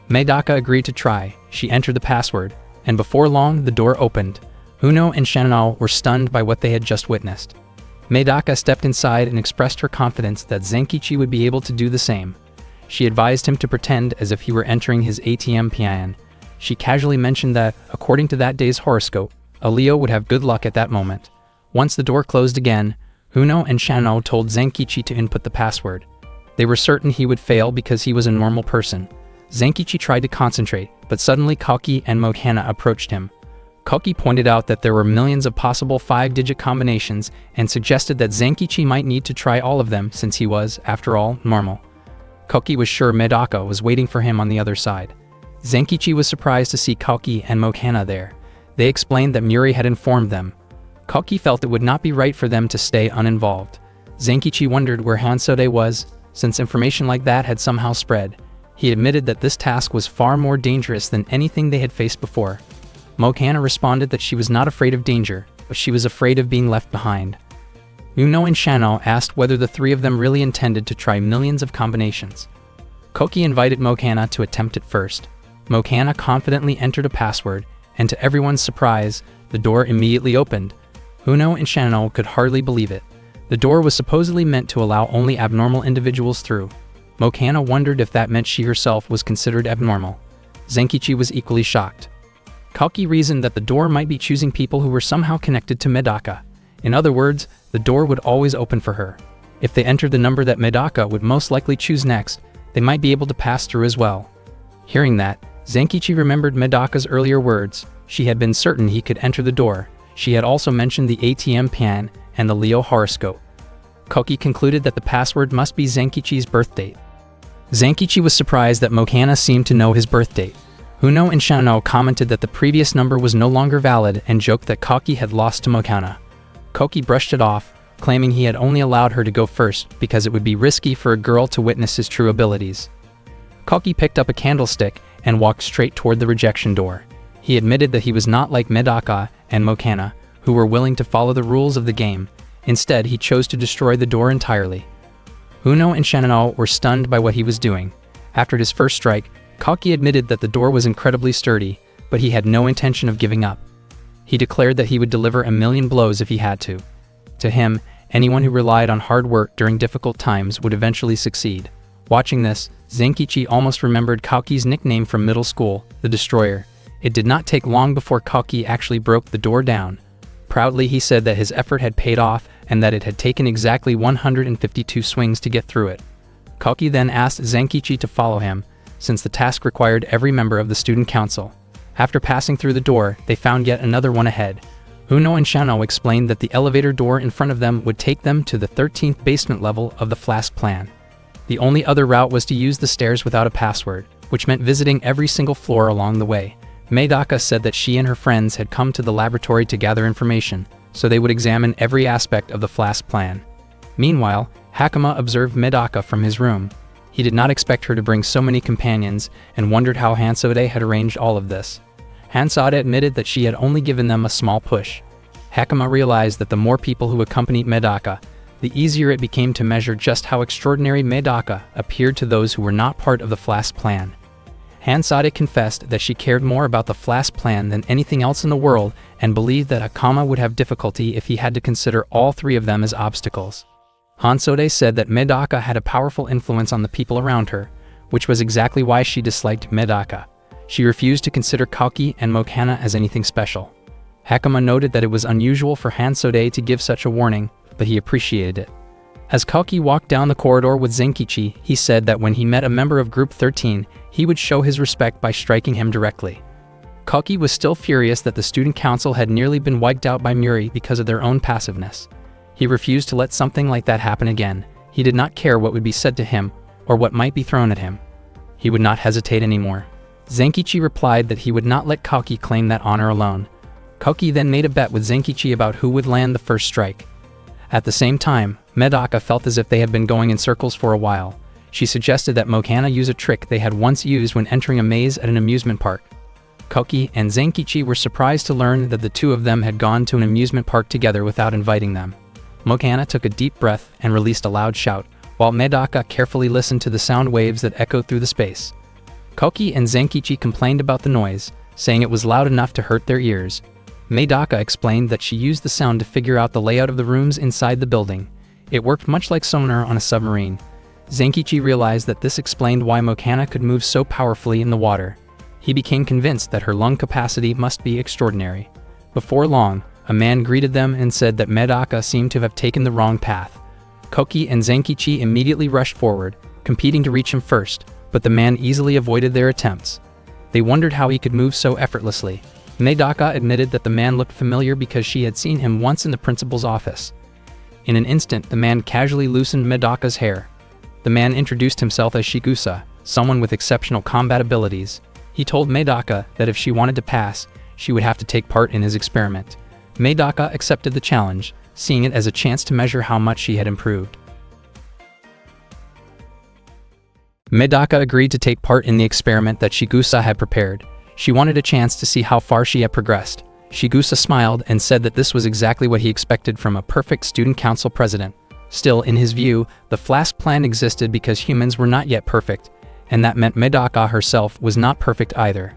A: Medaka agreed to try. She entered the password, and before long the door opened. Uno and Shano were stunned by what they had just witnessed. Medaka stepped inside and expressed her confidence that Zenkichi would be able to do the same. She advised him to pretend as if he were entering his ATM PIN. She casually mentioned that, according to that day's horoscope, a Leo would have good luck at that moment. Once the door closed again, Uno and Shano told Zenkichi to input the password. They were certain he would fail because he was a normal person. Zenkichi tried to concentrate, but suddenly Koki and Mokana approached him. Koki pointed out that there were millions of possible 5-digit combinations and suggested that Zenkichi might need to try all of them since he was, after all, normal. Koki was sure Medaka was waiting for him on the other side. Zenkichi was surprised to see Koki and Mokana there. They explained that Muri had informed them. Koki felt it would not be right for them to stay uninvolved. Zenkichi wondered where Hansode was, since information like that had somehow spread. He admitted that this task was far more dangerous than anything they had faced before. Mokana responded that she was not afraid of danger, but she was afraid of being left behind. Uno and Shano asked whether the three of them really intended to try millions of combinations. Koki invited Mokana to attempt it first. Mokana confidently entered a password, and to everyone's surprise, the door immediately opened. Uno and Shano could hardly believe it. The door was supposedly meant to allow only abnormal individuals through. Mokana wondered if that meant she herself was considered abnormal. Zenkichi was equally shocked. Koki reasoned that the door might be choosing people who were somehow connected to Medaka. In other words, the door would always open for her. If they entered the number that Medaka would most likely choose next, they might be able to pass through as well. Hearing that, Zenkichi remembered Medaka's earlier words. She had been certain he could enter the door. She had also mentioned the ATM PIN and the Leo horoscope. Koki concluded that the password must be Zenkichi's birth date. Zenkichi was surprised that Mokana seemed to know his birth date. Uno and Shano commented that the previous number was no longer valid and joked that Koki had lost to Mokana. Koki brushed it off, claiming he had only allowed her to go first because it would be risky for a girl to witness his true abilities. Koki picked up a candlestick and walked straight toward the rejection door. He admitted that he was not like Medaka and Mokana, who were willing to follow the rules of the game. Instead, he chose to destroy the door entirely. Uno and Shano were stunned by what he was doing. After his first strike, Koki admitted that the door was incredibly sturdy, but he had no intention of giving up. He declared that he would deliver 1,000,000 blows if he had to. To him, anyone who relied on hard work during difficult times would eventually succeed. Watching this, Zenkichi almost remembered Koki's nickname from middle school, the Destroyer. It did not take long before Koki actually broke the door down. Proudly, he said that his effort had paid off and that it had taken exactly 152 swings to get through it. Koki then asked Zenkichi to follow him, since the task required every member of the student council. After passing through the door, they found yet another one ahead. Uno and Shano explained that the elevator door in front of them would take them to the 13th basement level of the Flask plan. The only other route was to use the stairs without a password, which meant visiting every single floor along the way. Medaka said that she and her friends had come to the laboratory to gather information, so they would examine every aspect of the Flask plan. Meanwhile, Hakama observed Medaka from his room. He did not expect her to bring so many companions and wondered how Hansode had arranged all of this. Hansada admitted that she had only given them a small push. Hakama realized that the more people who accompanied Medaka, the easier it became to measure just how extraordinary Medaka appeared to those who were not part of the Flask plan. Hansada confessed that she cared more about the Flask plan than anything else in the world and believed that Hakama would have difficulty if he had to consider all three of them as obstacles. Hansode said that Medaka had a powerful influence on the people around her, which was exactly why she disliked Medaka. She refused to consider Kalki and Mokana as anything special. Hakama noted that it was unusual for Hansode to give such a warning, but he appreciated it. As Kalki walked down the corridor with Zenkichi, he said that when he met a member of Group 13, he would show his respect by striking him directly. Kalki was still furious that the student council had nearly been wiped out by Muri because of their own passiveness. He refused to let something like that happen again. He did not care what would be said to him, or what might be thrown at him. He would not hesitate anymore. Zenkichi replied that he would not let Kalki claim that honor alone. Kalki then made a bet with Zenkichi about who would land the first strike. At the same time, Medaka felt as if they had been going in circles for a while. She suggested that Mokana use a trick they had once used when entering a maze at an amusement park. Kalki and Zenkichi were surprised to learn that the two of them had gone to an amusement park together without inviting them. Mokana took a deep breath and released a loud shout, while Medaka carefully listened to the sound waves that echoed through the space. Kalki and Zenkichi complained about the noise, saying it was loud enough to hurt their ears. Medaka explained that she used the sound to figure out the layout of the rooms inside the building. It worked much like sonar on a submarine. Zenkichi realized that this explained why Mokana could move so powerfully in the water. He became convinced that her lung capacity must be extraordinary. Before long, a man greeted them and said that Medaka seemed to have taken the wrong path. Kalki and Zenkichi immediately rushed forward, competing to reach him first, but the man easily avoided their attempts. They wondered how he could move so effortlessly. Medaka admitted that the man looked familiar because she had seen him once in the principal's office. In an instant, the man casually loosened Medaka's hair. The man introduced himself as Shigusa, someone with exceptional combat abilities. He told Medaka that if she wanted to pass, she would have to take part in his experiment. Medaka accepted the challenge, seeing it as a chance to measure how much she had improved. Medaka agreed to take part in the experiment that Shigusa had prepared. She wanted a chance to see how far she had progressed. Shigusa smiled and said that this was exactly what he expected from a perfect student council president. Still, in his view, the Flask plan existed because humans were not yet perfect, and that meant Medaka herself was not perfect either.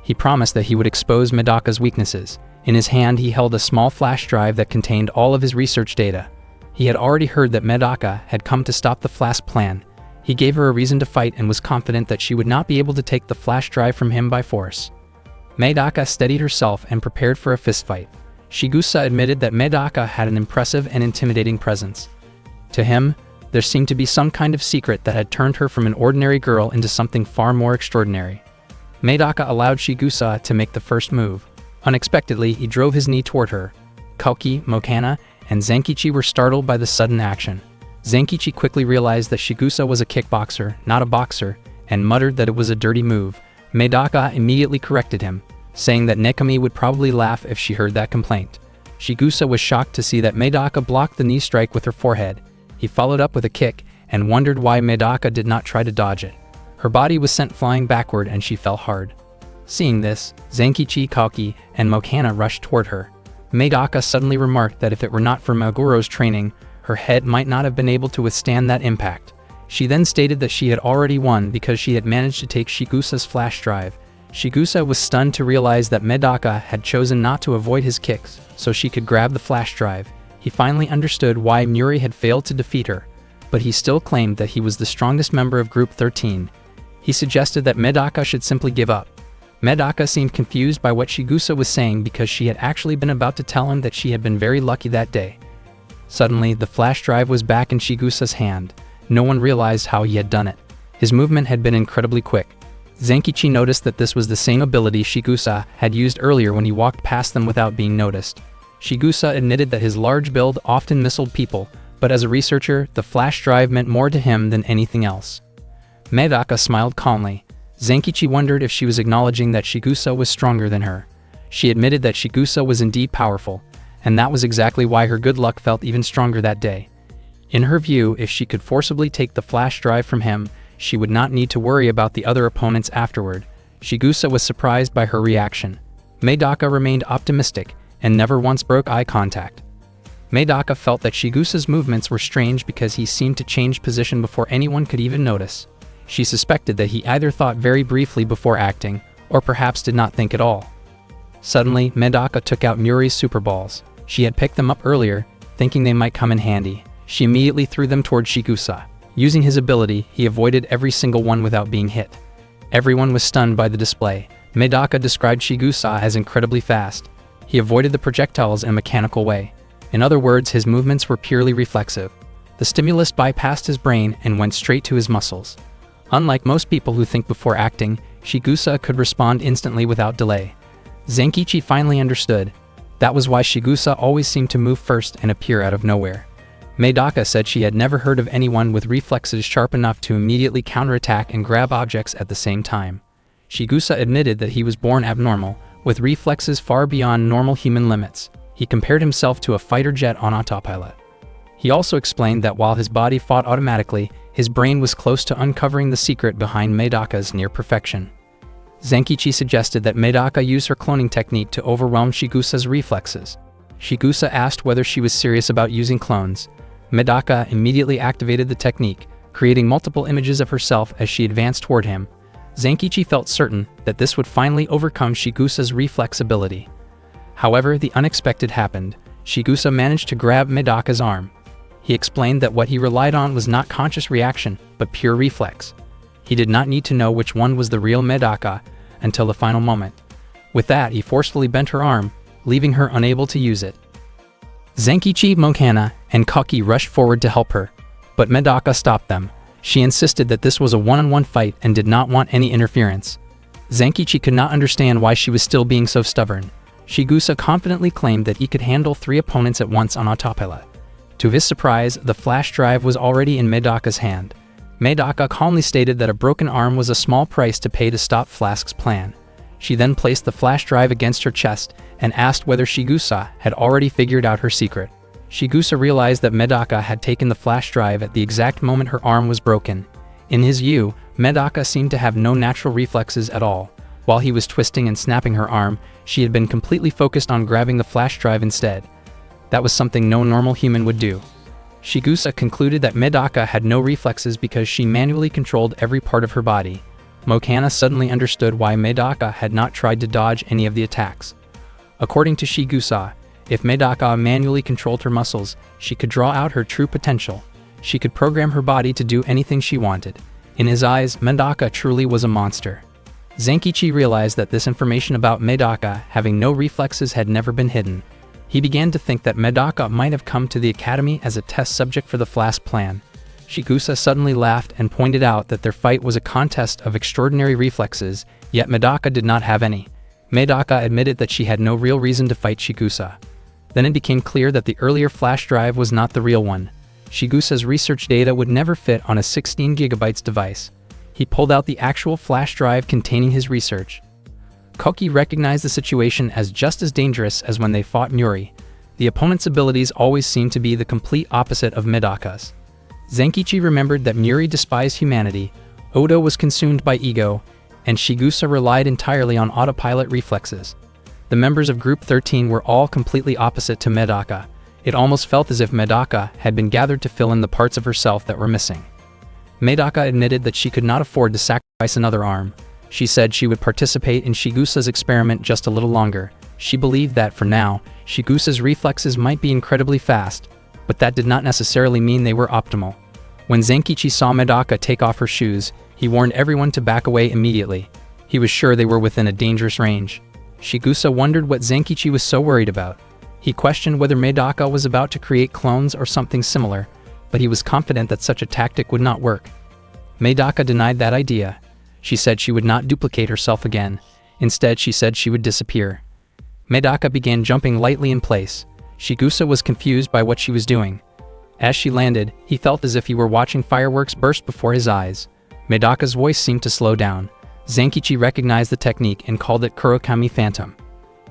A: He promised that he would expose Medaka's weaknesses. In his hand, he held a small flash drive that contained all of his research data. He had already heard that Medaka had come to stop the Flask plan. He gave her a reason to fight and was confident that she would not be able to take the flash drive from him by force. Medaka steadied herself and prepared for a fistfight. Shigusa admitted that Medaka had an impressive and intimidating presence. To him, there seemed to be some kind of secret that had turned her from an ordinary girl into something far more extraordinary. Medaka allowed Shigusa to make the first move. Unexpectedly, he drove his knee toward her. Kalki, Mokana, and Zenkichi were startled by the sudden action. Zenkichi quickly realized that Shigusa was a kickboxer, not a boxer, and muttered that it was a dirty move. Medaka immediately corrected him, saying that Nekami would probably laugh if she heard that complaint. Shigusa was shocked to see that Medaka blocked the knee strike with her forehead. He followed up with a kick and wondered why Medaka did not try to dodge it. Her body was sent flying backward and she fell hard. Seeing this, Zenkichi, Kalki, and Mokana rushed toward her. Medaka suddenly remarked that if it were not for Maguro's training, her head might not have been able to withstand that impact. She then stated that she had already won because she had managed to take Shigusa's flash drive. Shigusa was stunned to realize that Medaka had chosen not to avoid his kicks so she could grab the flash drive. He finally understood why Muri had failed to defeat her, but he still claimed that he was the strongest member of Group 13. He suggested that Medaka should simply give up. Medaka seemed confused by what Shigusa was saying because she had actually been about to tell him that she had been very lucky that day. Suddenly, the flash drive was back in Shigusa's hand. No one realized how he had done it. His movement had been incredibly quick. Zenkichi noticed that this was the same ability Shigusa had used earlier when he walked past them without being noticed. Shigusa admitted that his large build often missiled people, but as a researcher, the flash drive meant more to him than anything else. Medaka smiled calmly. Zenkichi wondered if she was acknowledging that Shigusa was stronger than her. She admitted that Shigusa was indeed powerful, and that was exactly why her good luck felt even stronger that day. In her view, if she could forcibly take the flash drive from him, she would not need to worry about the other opponents afterward. Shigusa was surprised by her reaction. Medaka remained optimistic and never once broke eye contact. Medaka felt that Chigusa's movements were strange because he seemed to change position before anyone could even notice. She suspected that he either thought very briefly before acting, or perhaps did not think at all. Suddenly, Medaka took out Muri's super balls. She had picked them up earlier, thinking they might come in handy. She immediately threw them toward Chigusa. Using his ability, he avoided every single one without being hit. Everyone was stunned by the display. Medaka described Chigusa as incredibly fast. He avoided the projectiles in a mechanical way. In other words, his movements were purely reflexive. The stimulus bypassed his brain and went straight to his muscles. Unlike most people who think before acting, Chigusa could respond instantly without delay. Zenkichi finally understood. That was why Chigusa always seemed to move first and appear out of nowhere. Medaka said she had never heard of anyone with reflexes sharp enough to immediately counterattack and grab objects at the same time. Chigusa admitted that he was born abnormal, with reflexes far beyond normal human limits. He compared himself to a fighter jet on autopilot. He also explained that while his body fought automatically, his brain was close to uncovering the secret behind Medaka's near perfection. Zenkichi suggested that Medaka use her cloning technique to overwhelm Chigusa's reflexes. Chigusa asked whether she was serious about using clones. Medaka immediately activated the technique, creating multiple images of herself as she advanced toward him. Zenkichi felt certain that this would finally overcome Chigusa's reflex ability. However, the unexpected happened. Chigusa managed to grab Medaka's arm. He explained that what he relied on was not conscious reaction, but pure reflex. He did not need to know which one was the real Medaka until the final moment. With that, he forcefully bent her arm, leaving her unable to use it. Zenkichi, Mokana, and Koki rushed forward to help her, but Medaka stopped them. She insisted that this was a one-on-one fight and did not want any interference. Zenkichi could not understand why she was still being so stubborn. Chigusa confidently claimed that he could handle 3 opponents at once on autopilot. To his surprise, the flash drive was already in Medaka's hand. Medaka calmly stated that a broken arm was a small price to pay to stop Flask's plan. She then placed the flash drive against her chest and asked whether Chigusa had already figured out her secret. Chigusa realized that Medaka had taken the flash drive at the exact moment her arm was broken. In his view, Medaka seemed to have no natural reflexes at all. While he was twisting and snapping her arm, she had been completely focused on grabbing the flash drive instead. That was something no normal human would do. Chigusa concluded that Medaka had no reflexes because she manually controlled every part of her body. Mokana suddenly understood why Medaka had not tried to dodge any of the attacks. According to Chigusa, if Medaka manually controlled her muscles, she could draw out her true potential. She could program her body to do anything she wanted. In his eyes, Medaka truly was a monster. Zenkichi realized that this information about Medaka having no reflexes had never been hidden. He began to think that Medaka might have come to the academy as a test subject for the Flask plan. Chigusa suddenly laughed and pointed out that their fight was a contest of extraordinary reflexes, yet Medaka did not have any. Medaka admitted that she had no real reason to fight Chigusa. Then it became clear that the earlier flash drive was not the real one. Chigusa's research data would never fit on a 16 GB device. He pulled out the actual flash drive containing his research. Koki recognized the situation as just as dangerous as when they fought Muri. The opponent's abilities always seemed to be the complete opposite of Medaka's. Zenkichi remembered that Muri despised humanity, Odo was consumed by ego, and Chigusa relied entirely on autopilot reflexes. The members of Group 13 were all completely opposite to Medaka. It almost felt as if Medaka had been gathered to fill in the parts of herself that were missing. Medaka admitted that she could not afford to sacrifice another arm. She said she would participate in Chigusa's experiment just a little longer. She believed that, for now, Chigusa's reflexes might be incredibly fast, but that did not necessarily mean they were optimal. When Zenkichi saw Medaka take off her shoes, he warned everyone to back away immediately. He was sure they were within a dangerous range. Chigusa wondered what Zenkichi was so worried about. He questioned whether Medaka was about to create clones or something similar, but he was confident that such a tactic would not work. Medaka denied that idea. She said she would not duplicate herself again. Instead, she said she would disappear. Medaka began jumping lightly in place. Chigusa was confused by what she was doing. As she landed, he felt as if he were watching fireworks burst before his eyes. Medaka's voice seemed to slow down. Zenkichi recognized the technique and called it Kurokami Phantom.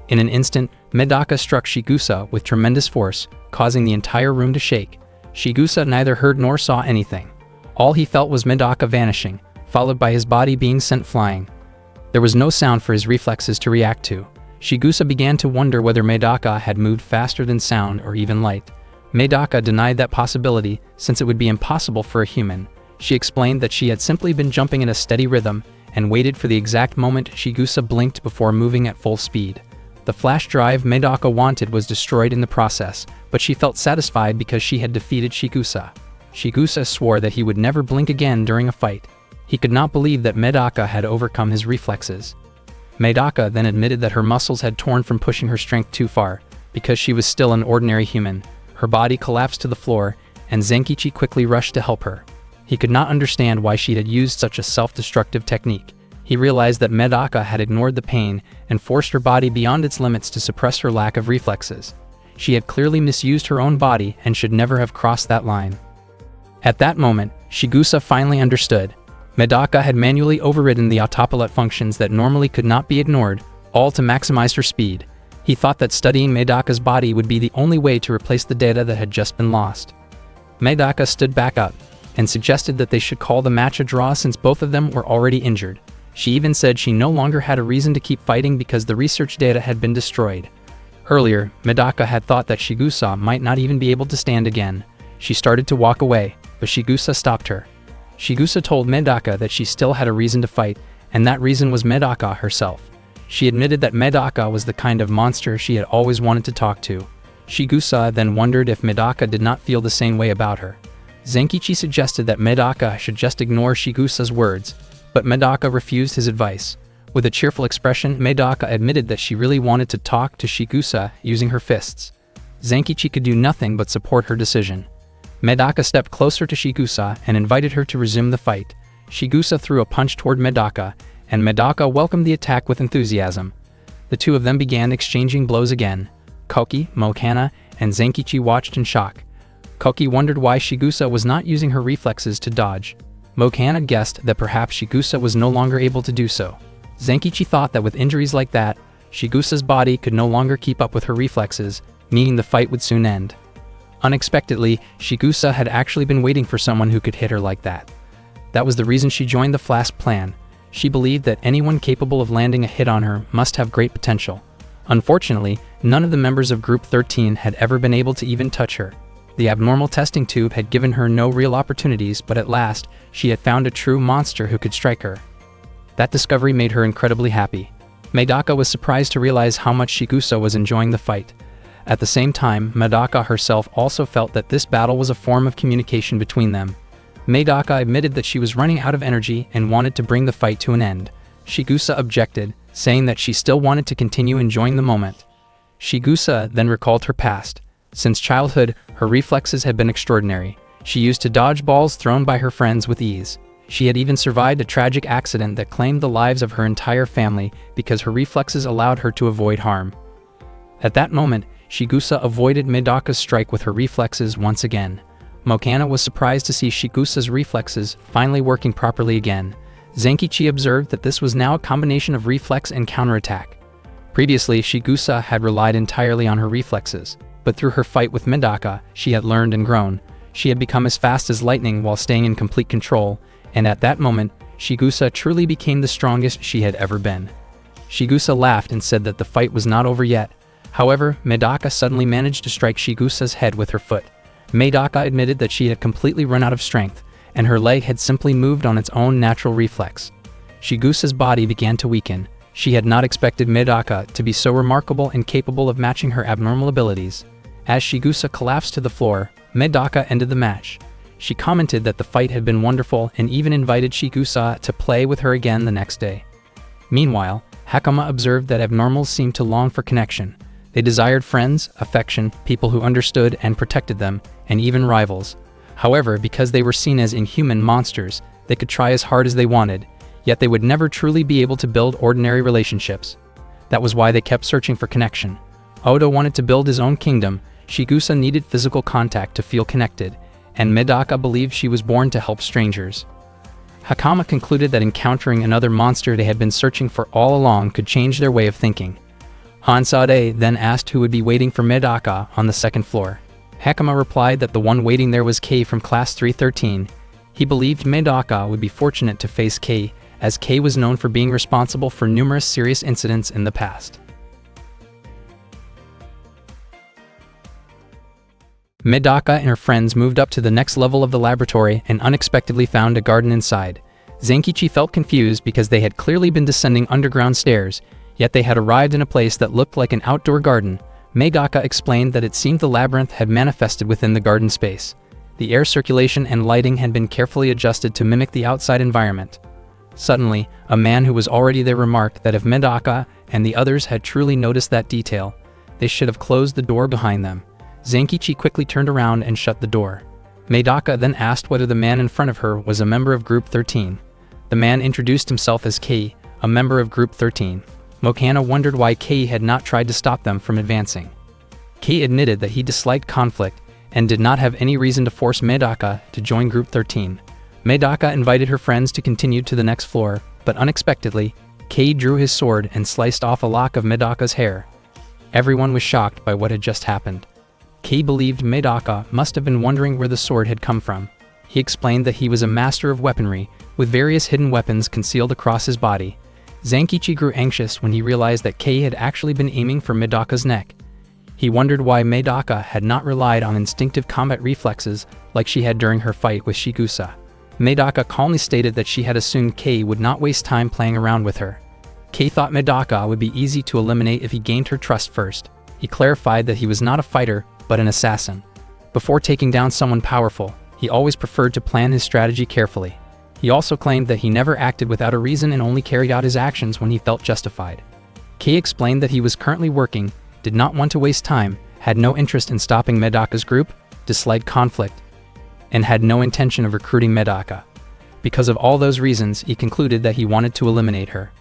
A: In an instant, Medaka struck Chigusa with tremendous force, causing the entire room to shake. Chigusa neither heard nor saw anything. All he felt was Medaka vanishing, followed by his body being sent flying. There was no sound for his reflexes to react to. Shigusa began to wonder whether Medaka had moved faster than sound or even light. Medaka denied that possibility, since it would be impossible for a human. She explained that she had simply been jumping in a steady rhythm and waited for the exact moment Shigusa blinked before moving at full speed. The flash drive Medaka wanted was destroyed in the process, but she felt satisfied because she had defeated Shigusa. Shigusa swore that he would never blink again during a fight. He could not believe that Medaka had overcome his reflexes. Medaka then admitted that her muscles had torn from pushing her strength too far. Because she was still an ordinary human, her body collapsed to the floor, and Zenkichi quickly rushed to help her. He could not understand why she had used such a self-destructive technique. He realized that Medaka had ignored the pain and forced her body beyond its limits to suppress her lack of reflexes. She had clearly misused her own body and should never have crossed that line. At that moment, Shigusa finally understood. Medaka had manually overridden the autopilot functions that normally could not be ignored, all to maximize her speed. He thought that studying Medaka's body would be the only way to replace the data that had just been lost. Medaka stood back up and suggested that they should call the match a draw since both of them were already injured. She even said she no longer had a reason to keep fighting because the research data had been destroyed. Earlier, Medaka had thought that Shigusa might not even be able to stand again. She started to walk away, but Shigusa stopped her. Shigusa told Medaka that she still had a reason to fight, and that reason was Medaka herself. She admitted that Medaka was the kind of monster she had always wanted to talk to. Shigusa then wondered if Medaka did not feel the same way about her. Zenkichi suggested that Medaka should just ignore Shigusa's words, but Medaka refused his advice. With a cheerful expression, Medaka admitted that she really wanted to talk to Shigusa using her fists. Zenkichi could do nothing but support her decision. Medaka stepped closer to Shigusa and invited her to resume the fight. Shigusa threw a punch toward Medaka, and Medaka welcomed the attack with enthusiasm. The two of them began exchanging blows again. Koki, Mokana, and Zenkichi watched in shock. Koki wondered why Shigusa was not using her reflexes to dodge. Mokana guessed that perhaps Shigusa was no longer able to do so. Zenkichi thought that with injuries like that, Shigusa's body could no longer keep up with her reflexes, meaning the fight would soon end. Unexpectedly, Shigusa had actually been waiting for someone who could hit her like that. That was the reason she joined the Flask plan. She believed that anyone capable of landing a hit on her must have great potential. Unfortunately, none of the members of Group 13 had ever been able to even touch her. The abnormal testing tube had given her no real opportunities, but at last, she had found a true monster who could strike her. That discovery made her incredibly happy. Medaka was surprised to realize how much Shigusa was enjoying the fight. At the same time, Medaka herself also felt that this battle was a form of communication between them. Medaka admitted that she was running out of energy and wanted to bring the fight to an end. Shigusa objected, saying that she still wanted to continue enjoying the moment. Shigusa then recalled her past. Since childhood, her reflexes had been extraordinary. She used to dodge balls thrown by her friends with ease. She had even survived a tragic accident that claimed the lives of her entire family because her reflexes allowed her to avoid harm. At that moment, Shigusa avoided Medaka's strike with her reflexes once again. Mokana was surprised to see Shigusa's reflexes finally working properly again. Zenkichi observed that this was now a combination of reflex and counterattack. Previously, Shigusa had relied entirely on her reflexes, but through her fight with Medaka, she had learned and grown. She had become as fast as lightning while staying in complete control, and at that moment, Shigusa truly became the strongest she had ever been. Shigusa laughed and said that the fight was not over yet. However, Medaka suddenly managed to strike Shigusa's head with her foot. Medaka admitted that she had completely run out of strength, and her leg had simply moved on its own natural reflex. Shigusa's body began to weaken. She had not expected Medaka to be so remarkable and capable of matching her abnormal abilities. As Shigusa collapsed to the floor, Medaka ended the match. She commented that the fight had been wonderful and even invited Shigusa to play with her again the next day. Meanwhile, Hakama observed that abnormals seemed to long for connection. They desired friends, affection, people who understood and protected them, and even rivals. However, because they were seen as inhuman monsters, they could try as hard as they wanted, yet they would never truly be able to build ordinary relationships. That was why they kept searching for connection. Oda wanted to build his own kingdom, Shigusa needed physical contact to feel connected, and Medaka believed she was born to help strangers. Hakama concluded that encountering another monster they had been searching for all along could change their way of thinking. Hansade then asked who would be waiting for Medaka on the second floor. Hakama replied that the one waiting there was Kei from Class 313. He believed Medaka would be fortunate to face Kei, as Kei was known for being responsible for numerous serious incidents in the past. Medaka and her friends moved up to the next level of the laboratory and unexpectedly found a garden inside. Zenkichi felt confused because they had clearly been descending underground stairs, yet they had arrived in a place that looked like an outdoor garden. Medaka explained that it seemed the labyrinth had manifested within the garden space. The air circulation and lighting had been carefully adjusted to mimic the outside environment. Suddenly, a man who was already there remarked that if Medaka and the others had truly noticed that detail, they should have closed the door behind them. Zenkichi quickly turned around and shut the door. Medaka then asked whether the man in front of her was a member of Group 13. The man introduced himself as Kei, a member of Group 13. Mokana wondered why Kei had not tried to stop them from advancing. Kei admitted that he disliked conflict and did not have any reason to force Medaka to join Group 13. Medaka invited her friends to continue to the next floor, but unexpectedly, Kei drew his sword and sliced off a lock of Medaka's hair. Everyone was shocked by what had just happened. Kei believed Medaka must have been wondering where the sword had come from. He explained that he was a master of weaponry, with various hidden weapons concealed across his body. Zenkichi grew anxious when he realized that Kei had actually been aiming for Medaka's neck. He wondered why Medaka had not relied on instinctive combat reflexes like she had during her fight with Shigusa. Medaka calmly stated that she had assumed Kei would not waste time playing around with her. Kei thought Medaka would be easy to eliminate if he gained her trust first. He clarified that he was not a fighter, but an assassin. Before taking down someone powerful, he always preferred to plan his strategy carefully. He also claimed that he never acted without a reason and only carried out his actions when he felt justified. Kei explained that he was currently working, did not want to waste time, had no interest in stopping Medaka's group, disliked conflict, and had no intention of recruiting Medaka. Because of all those reasons, he concluded that he wanted to eliminate her.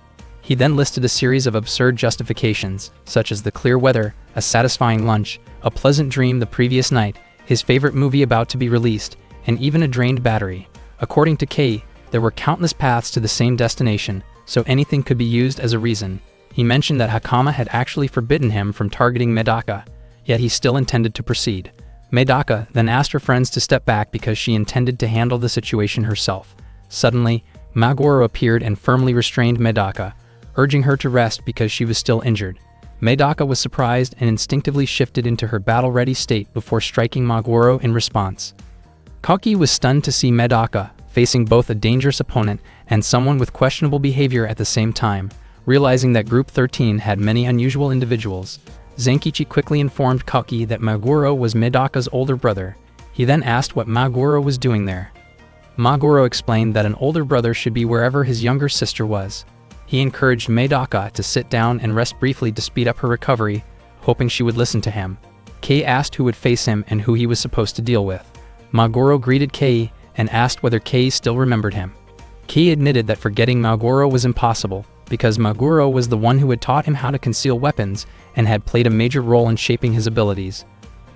A: He then listed a series of absurd justifications, such as the clear weather, a satisfying lunch, a pleasant dream the previous night, his favorite movie about to be released, and even a drained battery. According to Kei, there were countless paths to the same destination, so anything could be used as a reason. He mentioned that Hakama had actually forbidden him from targeting Medaka, yet he still intended to proceed. Medaka then asked her friends to step back because she intended to handle the situation herself. Suddenly, Maguro appeared and firmly restrained Medaka, urging her to rest because she was still injured. Medaka was surprised and instinctively shifted into her battle-ready state before striking Maguro in response. Kaki was stunned to see Medaka facing both a dangerous opponent and someone with questionable behavior at the same time. Realizing that Group 13 had many unusual individuals, Zenkichi quickly informed Kaki that Maguro was Medaka's older brother. He then asked what Maguro was doing there. Maguro explained that an older brother should be wherever his younger sister was. He encouraged Medaka to sit down and rest briefly to speed up her recovery, hoping she would listen to him. Kei asked who would face him and who he was supposed to deal with. Maguro greeted Kei and asked whether Kei still remembered him. Kei admitted that forgetting Maguro was impossible, because Maguro was the one who had taught him how to conceal weapons and had played a major role in shaping his abilities.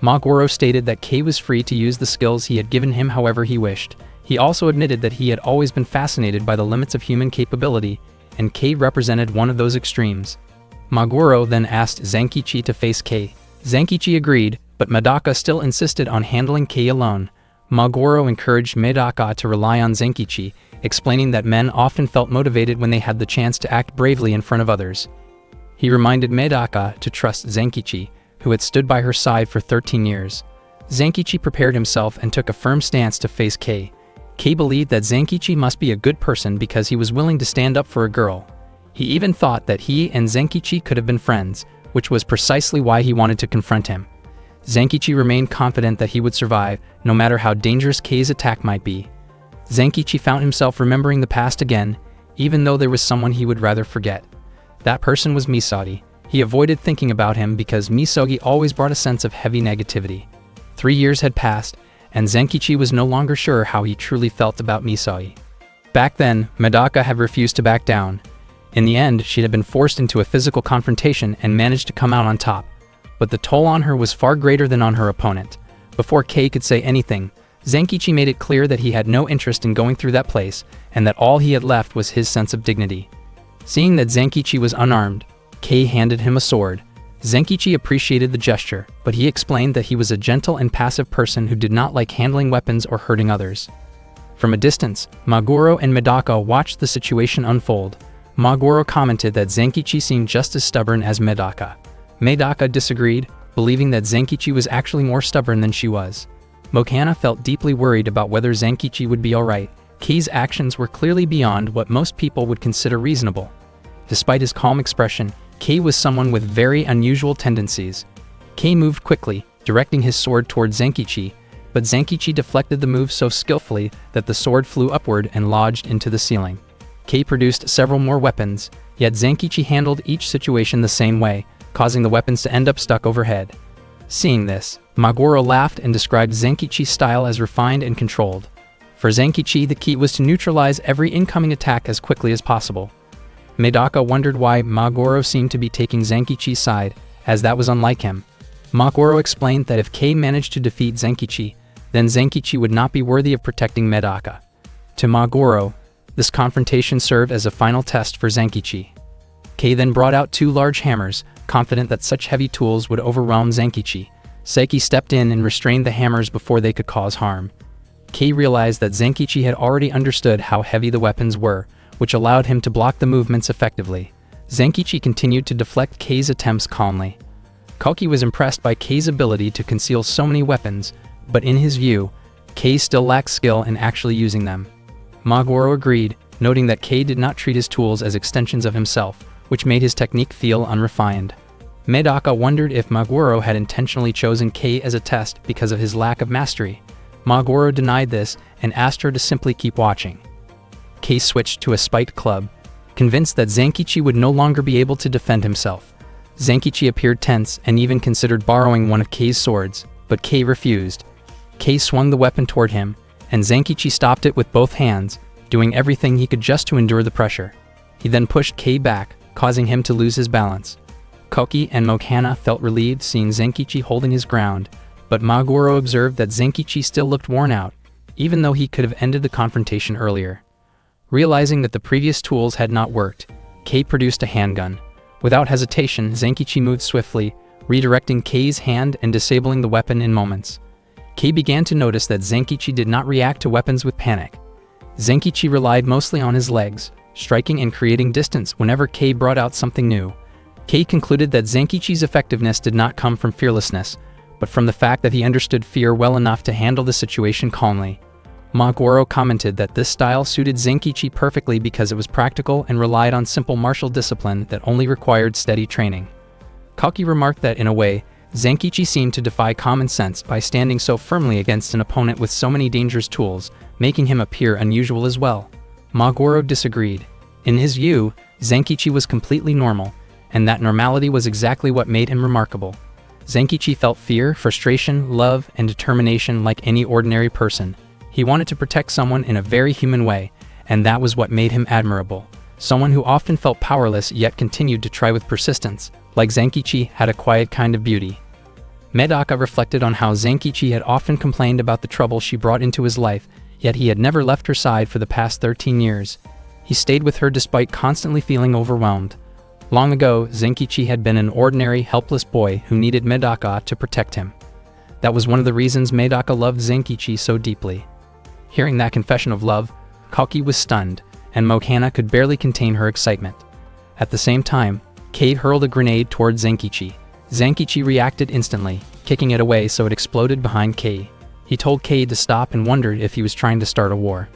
A: Maguro stated that Kei was free to use the skills he had given him however he wished. He also admitted that he had always been fascinated by the limits of human capability, and Kei represented one of those extremes. Maguro then asked Zenkichi to face Kei. Zenkichi agreed, but Medaka still insisted on handling Kei alone. Maguro encouraged Medaka to rely on Zenkichi, explaining that men often felt motivated when they had the chance to act bravely in front of others. He reminded Medaka to trust Zenkichi, who had stood by her side for 13 years. Zenkichi prepared himself and took a firm stance to face Kei. Kei believed that Zenkichi must be a good person because he was willing to stand up for a girl. He even thought that he and Zenkichi could have been friends, which was precisely why he wanted to confront him. Zenkichi remained confident that he would survive, no matter how dangerous Kei's attack might be. Zenkichi found himself remembering the past again, even though there was someone he would rather forget. That person was Misogi. He avoided thinking about him because Misogi always brought a sense of heavy negativity. 3 years had passed, and Zenkichi was no longer sure how he truly felt about Misogi. Back then, Medaka had refused to back down. In the end, she had been forced into a physical confrontation and managed to come out on top. But the toll on her was far greater than on her opponent. Before Kei could say anything, Zenkichi made it clear that he had no interest in going through that place, and that all he had left was his sense of dignity. Seeing that Zenkichi was unarmed, Kei handed him a sword. Zenkichi appreciated the gesture, but he explained that he was a gentle and passive person who did not like handling weapons or hurting others. From a distance, Maguro and Medaka watched the situation unfold. Maguro commented that Zenkichi seemed just as stubborn as Medaka. Medaka disagreed, believing that Zenkichi was actually more stubborn than she was. Mokana felt deeply worried about whether Zenkichi would be alright. Kei's actions were clearly beyond what most people would consider reasonable. Despite his calm expression, Kei was someone with very unusual tendencies. Kei moved quickly, directing his sword toward Zenkichi, but Zenkichi deflected the move so skillfully that the sword flew upward and lodged into the ceiling. Kei produced several more weapons, yet Zenkichi handled each situation the same way, causing the weapons to end up stuck overhead. Seeing this, Maguro laughed and described Zenkichi's style as refined and controlled. For Zenkichi, the key was to neutralize every incoming attack as quickly as possible. Medaka wondered why Maguro seemed to be taking Zenkichi's side, as that was unlike him. Maguro explained that if Kei managed to defeat Zenkichi, then Zenkichi would not be worthy of protecting Medaka. To Maguro, this confrontation served as a final test for Zenkichi. Kei then brought out 2 large hammers, confident that such heavy tools would overwhelm Zenkichi. Seiki stepped in and restrained the hammers before they could cause harm. Kei realized that Zenkichi had already understood how heavy the weapons were, which allowed him to block the movements effectively. Zenkichi continued to deflect Kei's attempts calmly. Koki was impressed by Kei's ability to conceal so many weapons, but in his view, Kei still lacked skill in actually using them. Maguro agreed, noting that Kei did not treat his tools as extensions of himself, which made his technique feel unrefined. Medaka wondered if Maguro had intentionally chosen Kei as a test because of his lack of mastery. Maguro denied this and asked her to simply keep watching. Kei switched to a spiked club, convinced that Zenkichi would no longer be able to defend himself. Zenkichi appeared tense and even considered borrowing one of Kei's swords, but Kei refused. Kei swung the weapon toward him, and Zenkichi stopped it with both hands, doing everything he could just to endure the pressure. He then pushed Kei back, causing him to lose his balance. Koki and Mokana felt relieved seeing Zenkichi holding his ground, but Maguro observed that Zenkichi still looked worn out, even though he could have ended the confrontation earlier. Realizing that the previous tools had not worked, Kei produced a handgun. Without hesitation, Zenkichi moved swiftly, redirecting Kei's hand and disabling the weapon in moments. Kei began to notice that Zenkichi did not react to weapons with panic. Zenkichi relied mostly on his legs, striking and creating distance whenever Kei brought out something new. Kei concluded that Zenkichi's effectiveness did not come from fearlessness, but from the fact that he understood fear well enough to handle the situation calmly. Maguro commented that this style suited Zenkichi perfectly because it was practical and relied on simple martial discipline that only required steady training. Koki remarked that in a way, Zenkichi seemed to defy common sense by standing so firmly against an opponent with so many dangerous tools, making him appear unusual as well. Maguro disagreed. In his view, Zenkichi was completely normal, and that normality was exactly what made him remarkable. Zenkichi felt fear, frustration, love, and determination like any ordinary person. He wanted to protect someone in a very human way, and that was what made him admirable. Someone who often felt powerless yet continued to try with persistence, like Zenkichi, had a quiet kind of beauty. Medaka reflected on how Zenkichi had often complained about the trouble she brought into his life, yet he had never left her side for the past 13 years. He stayed with her despite constantly feeling overwhelmed. Long ago, Zenkichi had been an ordinary, helpless boy who needed Medaka to protect him. That was one of the reasons Medaka loved Zenkichi so deeply. Hearing that confession of love, Koki was stunned, and Mokana could barely contain her excitement. At the same time, Kei hurled a grenade toward Zenkichi. Zenkichi reacted instantly, kicking it away so it exploded behind Kei. He told Kei to stop and wondered if he was trying to start a war.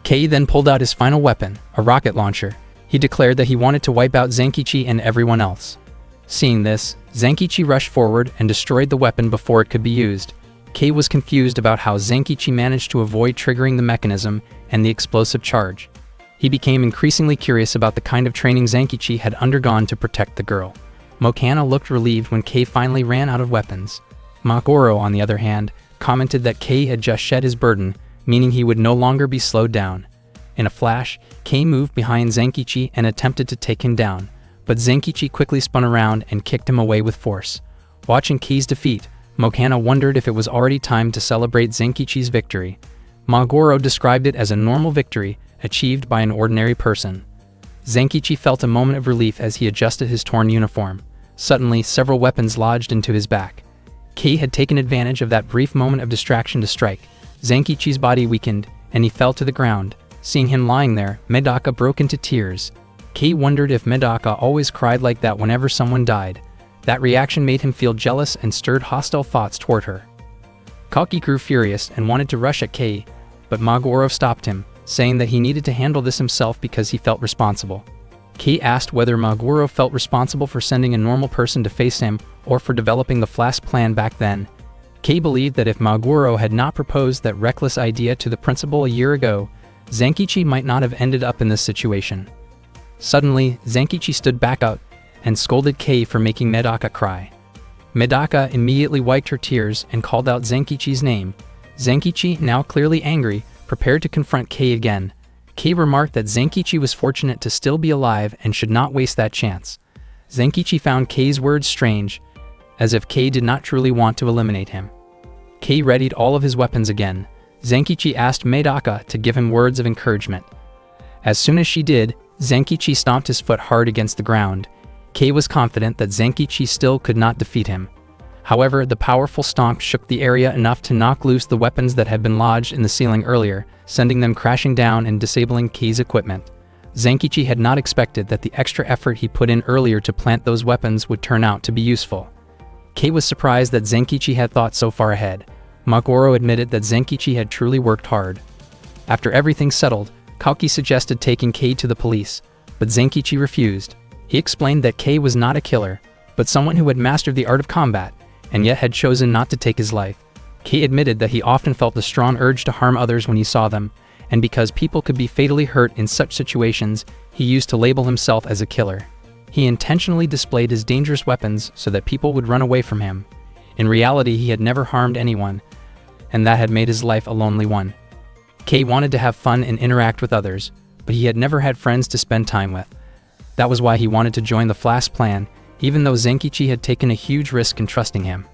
A: Kei then pulled out his final weapon, a rocket launcher. He declared that he wanted to wipe out Zenkichi and everyone else. Seeing this, Zenkichi rushed forward and destroyed the weapon before it could be used. Kei was confused about how Zenkichi managed to avoid triggering the mechanism and the explosive charge. He became increasingly curious about the kind of training Zenkichi had undergone to protect the girl. Mokana looked relieved when Kei finally ran out of weapons. Maguro, on the other hand, commented that Kei had just shed his burden, meaning he would no longer be slowed down. In a flash, Kei moved behind Zenkichi and attempted to take him down, but Zenkichi quickly spun around and kicked him away with force. Watching Kei's defeat, Mokana wondered if it was already time to celebrate Zenkichi's victory. Maguro described it as a normal victory, achieved by an ordinary person. Zenkichi felt a moment of relief as he adjusted his torn uniform. Suddenly, several weapons lodged into his back. Kei had taken advantage of that brief moment of distraction to strike. Zenkichi's body weakened, and he fell to the ground. Seeing him lying there, Medaka broke into tears. Kei wondered if Medaka always cried like that whenever someone died. That reaction made him feel jealous and stirred hostile thoughts toward her. Kalki grew furious and wanted to rush at Kei, but Maguro stopped him, saying that he needed to handle this himself because he felt responsible. Kei asked whether Maguro felt responsible for sending a normal person to face him or for developing the Flash plan back then. Kei believed that if Maguro had not proposed that reckless idea to the principal a year ago, Zankichi might not have ended up in this situation. Suddenly, Zankichi stood back up and scolded Kei for making Medaka cry. Medaka immediately wiped her tears and called out Zankichi's name. Zankichi, now clearly angry, prepared to confront Kei again. Kei remarked that Zankichi was fortunate to still be alive and should not waste that chance. Zankichi found Kei's words strange, as if Kei did not truly want to eliminate him. Kei readied all of his weapons again. Zankichi asked Medaka to give him words of encouragement. As soon as she did, Zankichi stomped his foot hard against the ground. Kei was confident that Zankichi still could not defeat him. However, the powerful stomp shook the area enough to knock loose the weapons that had been lodged in the ceiling earlier, sending them crashing down and disabling Kei's equipment. Zankichi had not expected that the extra effort he put in earlier to plant those weapons would turn out to be useful. Kei was surprised that Zankichi had thought so far ahead. Maguro admitted that Zankichi had truly worked hard. After everything settled, Kalki suggested taking Kei to the police, but Zankichi refused. He explained that Kei was not a killer, but someone who had mastered the art of combat, and yet had chosen not to take his life. Kei admitted that he often felt the strong urge to harm others when he saw them, and because people could be fatally hurt in such situations, he used to label himself as a killer. He intentionally displayed his dangerous weapons so that people would run away from him. In reality, he had never harmed anyone, and that had made his life a lonely one. Kei wanted to have fun and interact with others, but he had never had friends to spend time with. That was why he wanted to join the Flash plan, even though Zankichi had taken a huge risk in trusting him.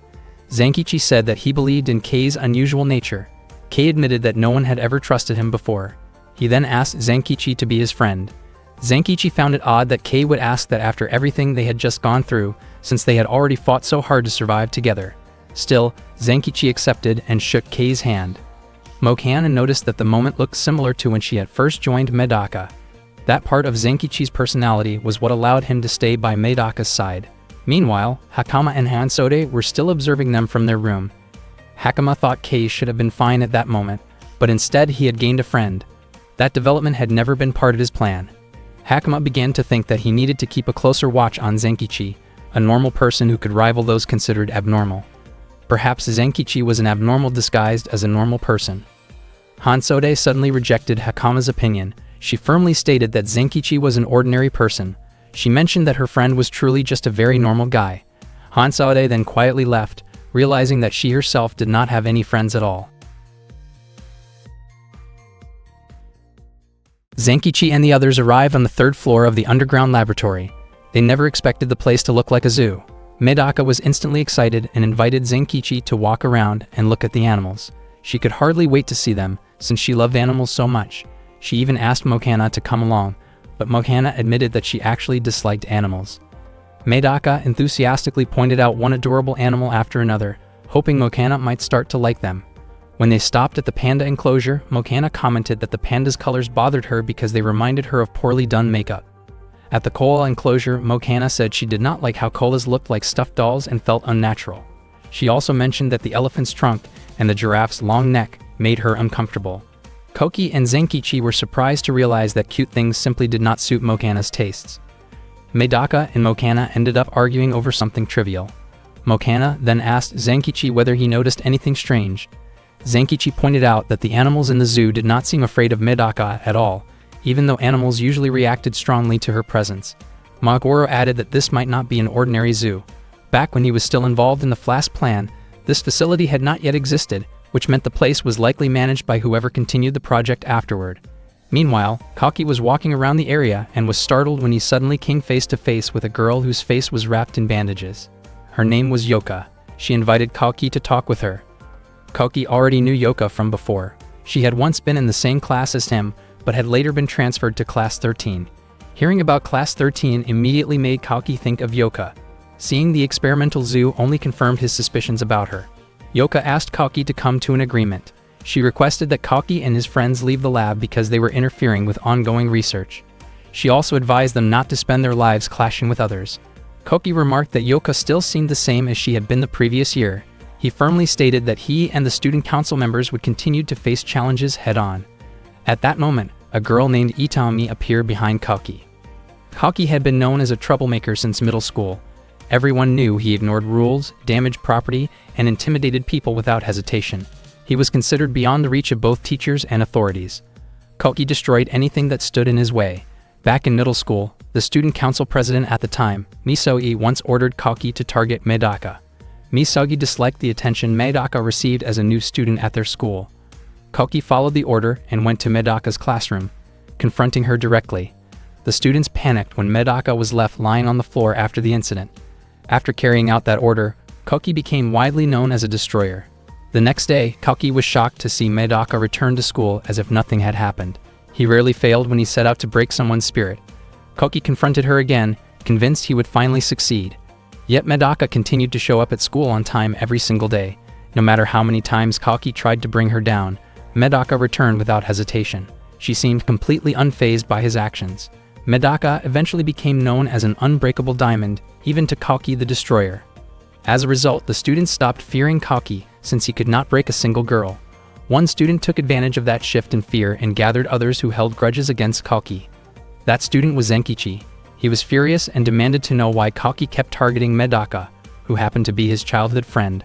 A: Zankichi said that he believed in Kei's unusual nature. Kei admitted that no one had ever trusted him before. He then asked Zankichi to be his friend. Zankichi found it odd that Kei would ask that after everything they had just gone through, since they had already fought so hard to survive together. Still, Zankichi accepted and shook Kei's hand. Mokana noticed that the moment looked similar to when she had first joined Medaka. That part of Zankichi's personality was what allowed him to stay by Medaka's side. Meanwhile, Hakama and Hansode were still observing them from their room. Hakama thought Kei should have been fine at that moment, but instead he had gained a friend. That development had never been part of his plan. Hakama began to think that he needed to keep a closer watch on Zankichi, a normal person who could rival those considered abnormal. Perhaps Zankichi was an abnormal disguised as a normal person. Hansode suddenly rejected Hakama's opinion. She firmly stated that Zankichi was an ordinary person. She mentioned that her friend was truly just a very normal guy. Hansode then quietly left, realizing that she herself did not have any friends at all. Zankichi and the others arrived on the third floor of the underground laboratory. They never expected the place to look like a zoo. Medaka was instantly excited and invited Zankichi to walk around and look at the animals. She could hardly wait to see them, since she loved animals so much. She even asked Mokana to come along, but Mokana admitted that she actually disliked animals. Medaka enthusiastically pointed out one adorable animal after another, hoping Mokana might start to like them. When they stopped at the panda enclosure, Mokana commented that the panda's colors bothered her because they reminded her of poorly done makeup. At the koala enclosure, Mokana said she did not like how koalas looked like stuffed dolls and felt unnatural. She also mentioned that the elephant's trunk and the giraffe's long neck made her uncomfortable. Koki and Zankichi were surprised to realize that cute things simply did not suit Mokana's tastes. Medaka and Mokana ended up arguing over something trivial. Mokana then asked Zankichi whether he noticed anything strange. Zankichi pointed out that the animals in the zoo did not seem afraid of Medaka at all, even though animals usually reacted strongly to her presence. Maguro added that this might not be an ordinary zoo. Back when he was still involved in the Flash plan, this facility had not yet existed, which meant the place was likely managed by whoever continued the project afterward. Meanwhile, Kalki was walking around the area and was startled when he suddenly came face to face with a girl whose face was wrapped in bandages. Her name was Yoka. She invited Kalki to talk with her. Kalki already knew Yoka from before. She had once been in the same class as him, but had later been transferred to Class 13. Hearing about Class 13 immediately made Kalki think of Yoka. Seeing the experimental zoo only confirmed his suspicions about her. Yoka asked Kalki to come to an agreement. She requested that Kalki and his friends leave the lab because they were interfering with ongoing research. She also advised them not to spend their lives clashing with others. Koki remarked that Yoka still seemed the same as she had been the previous year. He firmly stated that he and the student council members would continue to face challenges head-on. At that moment, a girl named Itami appeared behind Koki. Koki had been known as a troublemaker since middle school. Everyone knew he ignored rules, damaged property, and intimidated people without hesitation. He was considered beyond the reach of both teachers and authorities. Koki destroyed anything that stood in his way. Back in middle school, the student council president at the time, Misogi, once ordered Koki to target Medaka. Misogi disliked the attention Medaka received as a new student at their school. Koki followed the order and went to Medaka's classroom, confronting her directly. The students panicked when Medaka was left lying on the floor after the incident. After carrying out that order, Koki became widely known as a destroyer. The next day, Koki was shocked to see Medaka return to school as if nothing had happened. He rarely failed when he set out to break someone's spirit. Koki confronted her again, convinced he would finally succeed. Yet Medaka continued to show up at school on time every single day. No matter how many times Koki tried to bring her down, Medaka returned without hesitation. She seemed completely unfazed by his actions. Medaka eventually became known as an unbreakable diamond, even to Koki the Destroyer. As a result, the students stopped fearing Koki since he could not break a single girl. One student took advantage of that shift in fear and gathered others who held grudges against Koki. That student was Zenkichi. He was furious and demanded to know why Koki kept targeting Medaka, who happened to be his childhood friend.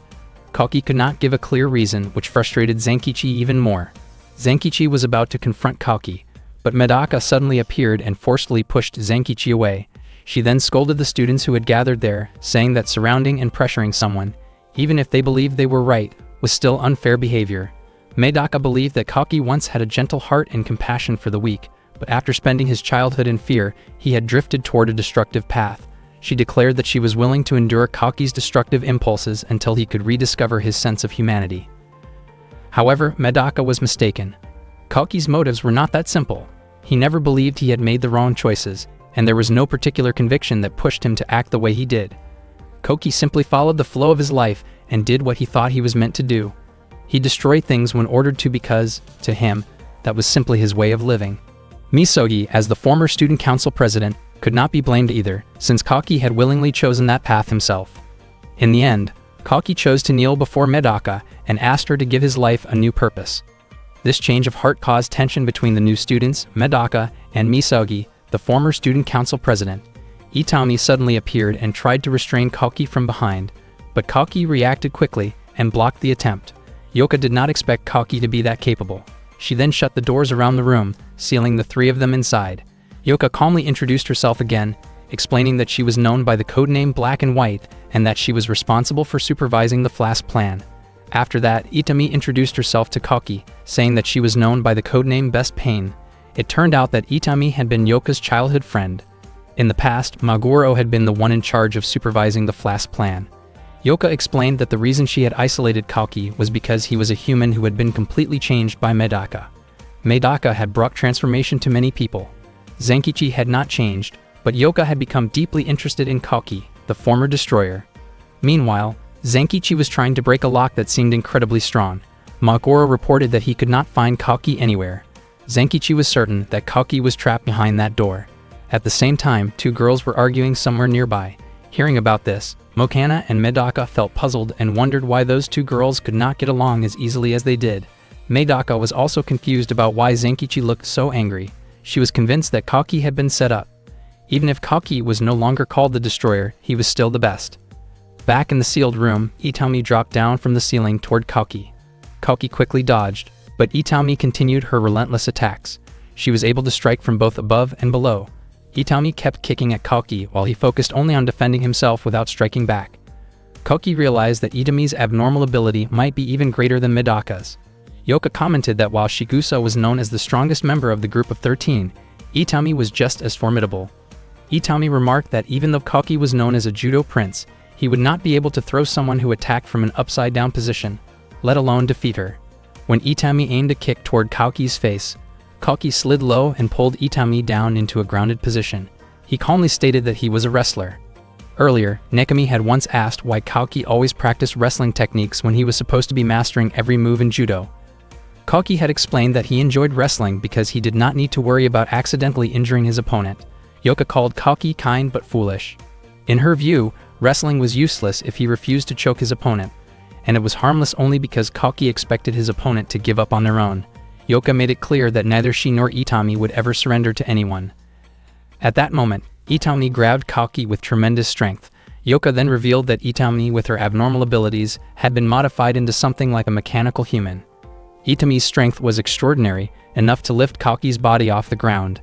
A: Koki could not give a clear reason, which frustrated Zenkichi even more. Zenkichi was about to confront Koki, but Medaka suddenly appeared and forcefully pushed Zenkichi away. She then scolded the students who had gathered there, saying that surrounding and pressuring someone, even if they believed they were right, was still unfair behavior. Medaka believed that Koki once had a gentle heart and compassion for the weak, but after spending his childhood in fear, he had drifted toward a destructive path. She declared that she was willing to endure Koki's destructive impulses until he could rediscover his sense of humanity. However, Medaka was mistaken. Koki's motives were not that simple. He never believed he had made the wrong choices, and there was no particular conviction that pushed him to act the way he did. Koki simply followed the flow of his life and did what he thought he was meant to do. He destroyed things when ordered to because, to him, that was simply his way of living. Misogi, as the former student council president, could not be blamed either, since Koki had willingly chosen that path himself. In the end, Koki chose to kneel before Medaka and asked her to give his life a new purpose. This change of heart caused tension between the new students, Medaka, and Misogi, the former student council president. Itami suddenly appeared and tried to restrain Koki from behind, but Koki reacted quickly and blocked the attempt. Yoka did not expect Koki to be that capable. She then shut the doors around the room, sealing the three of them inside. Yoka calmly introduced herself again, explaining that she was known by the codename Black and White and that she was responsible for supervising the Flask plan. After that, Itami introduced herself to Koki, saying that she was known by the codename Best Pain. It turned out that Itami had been Yoka's childhood friend. In the past, Maguro had been the one in charge of supervising the Flask plan. Yoka explained that the reason she had isolated Koki was because he was a human who had been completely changed by Medaka. Medaka had brought transformation to many people. Zenkichi had not changed, but Yoka had become deeply interested in Koki, the former destroyer. Meanwhile, Zenkichi was trying to break a lock that seemed incredibly strong. Maguro reported that he could not find Koki anywhere. Zenkichi was certain that Koki was trapped behind that door. At the same time, two girls were arguing somewhere nearby. Hearing about this, Mokana and Medaka felt puzzled and wondered why those two girls could not get along as easily as they did. Medaka was also confused about why Zenkichi looked so angry. She was convinced that Koki had been set up. Even if Koki was no longer called the Destroyer, he was still the best. Back in the sealed room, Itami dropped down from the ceiling toward Koki. Koki quickly dodged, but Itami continued her relentless attacks. She was able to strike from both above and below. Itami kept kicking at Koki while he focused only on defending himself without striking back. Koki realized that Itami's abnormal ability might be even greater than Medaka's. Yoka commented that while Shigusa was known as the strongest member of the group of 13, Itami was just as formidable. Itami remarked that even though Koki was known as a judo prince, he would not be able to throw someone who attacked from an upside-down position, let alone defeat her. When Itami aimed a kick toward Koki's face, Koki slid low and pulled Itami down into a grounded position. He calmly stated that he was a wrestler. Earlier, Nekami had once asked why Koki always practiced wrestling techniques when he was supposed to be mastering every move in judo. Koki had explained that he enjoyed wrestling because he did not need to worry about accidentally injuring his opponent. Yoka called Koki kind but foolish. In her view, wrestling was useless if he refused to choke his opponent, and it was harmless only because Kalki expected his opponent to give up on their own. Yoka made it clear that neither she nor Itami would ever surrender to anyone. At that moment, Itami grabbed Kalki with tremendous strength. Yoka then revealed that Itami, with her abnormal abilities, had been modified into something like a mechanical human. Itami's strength was extraordinary, enough to lift Kalki's body off the ground.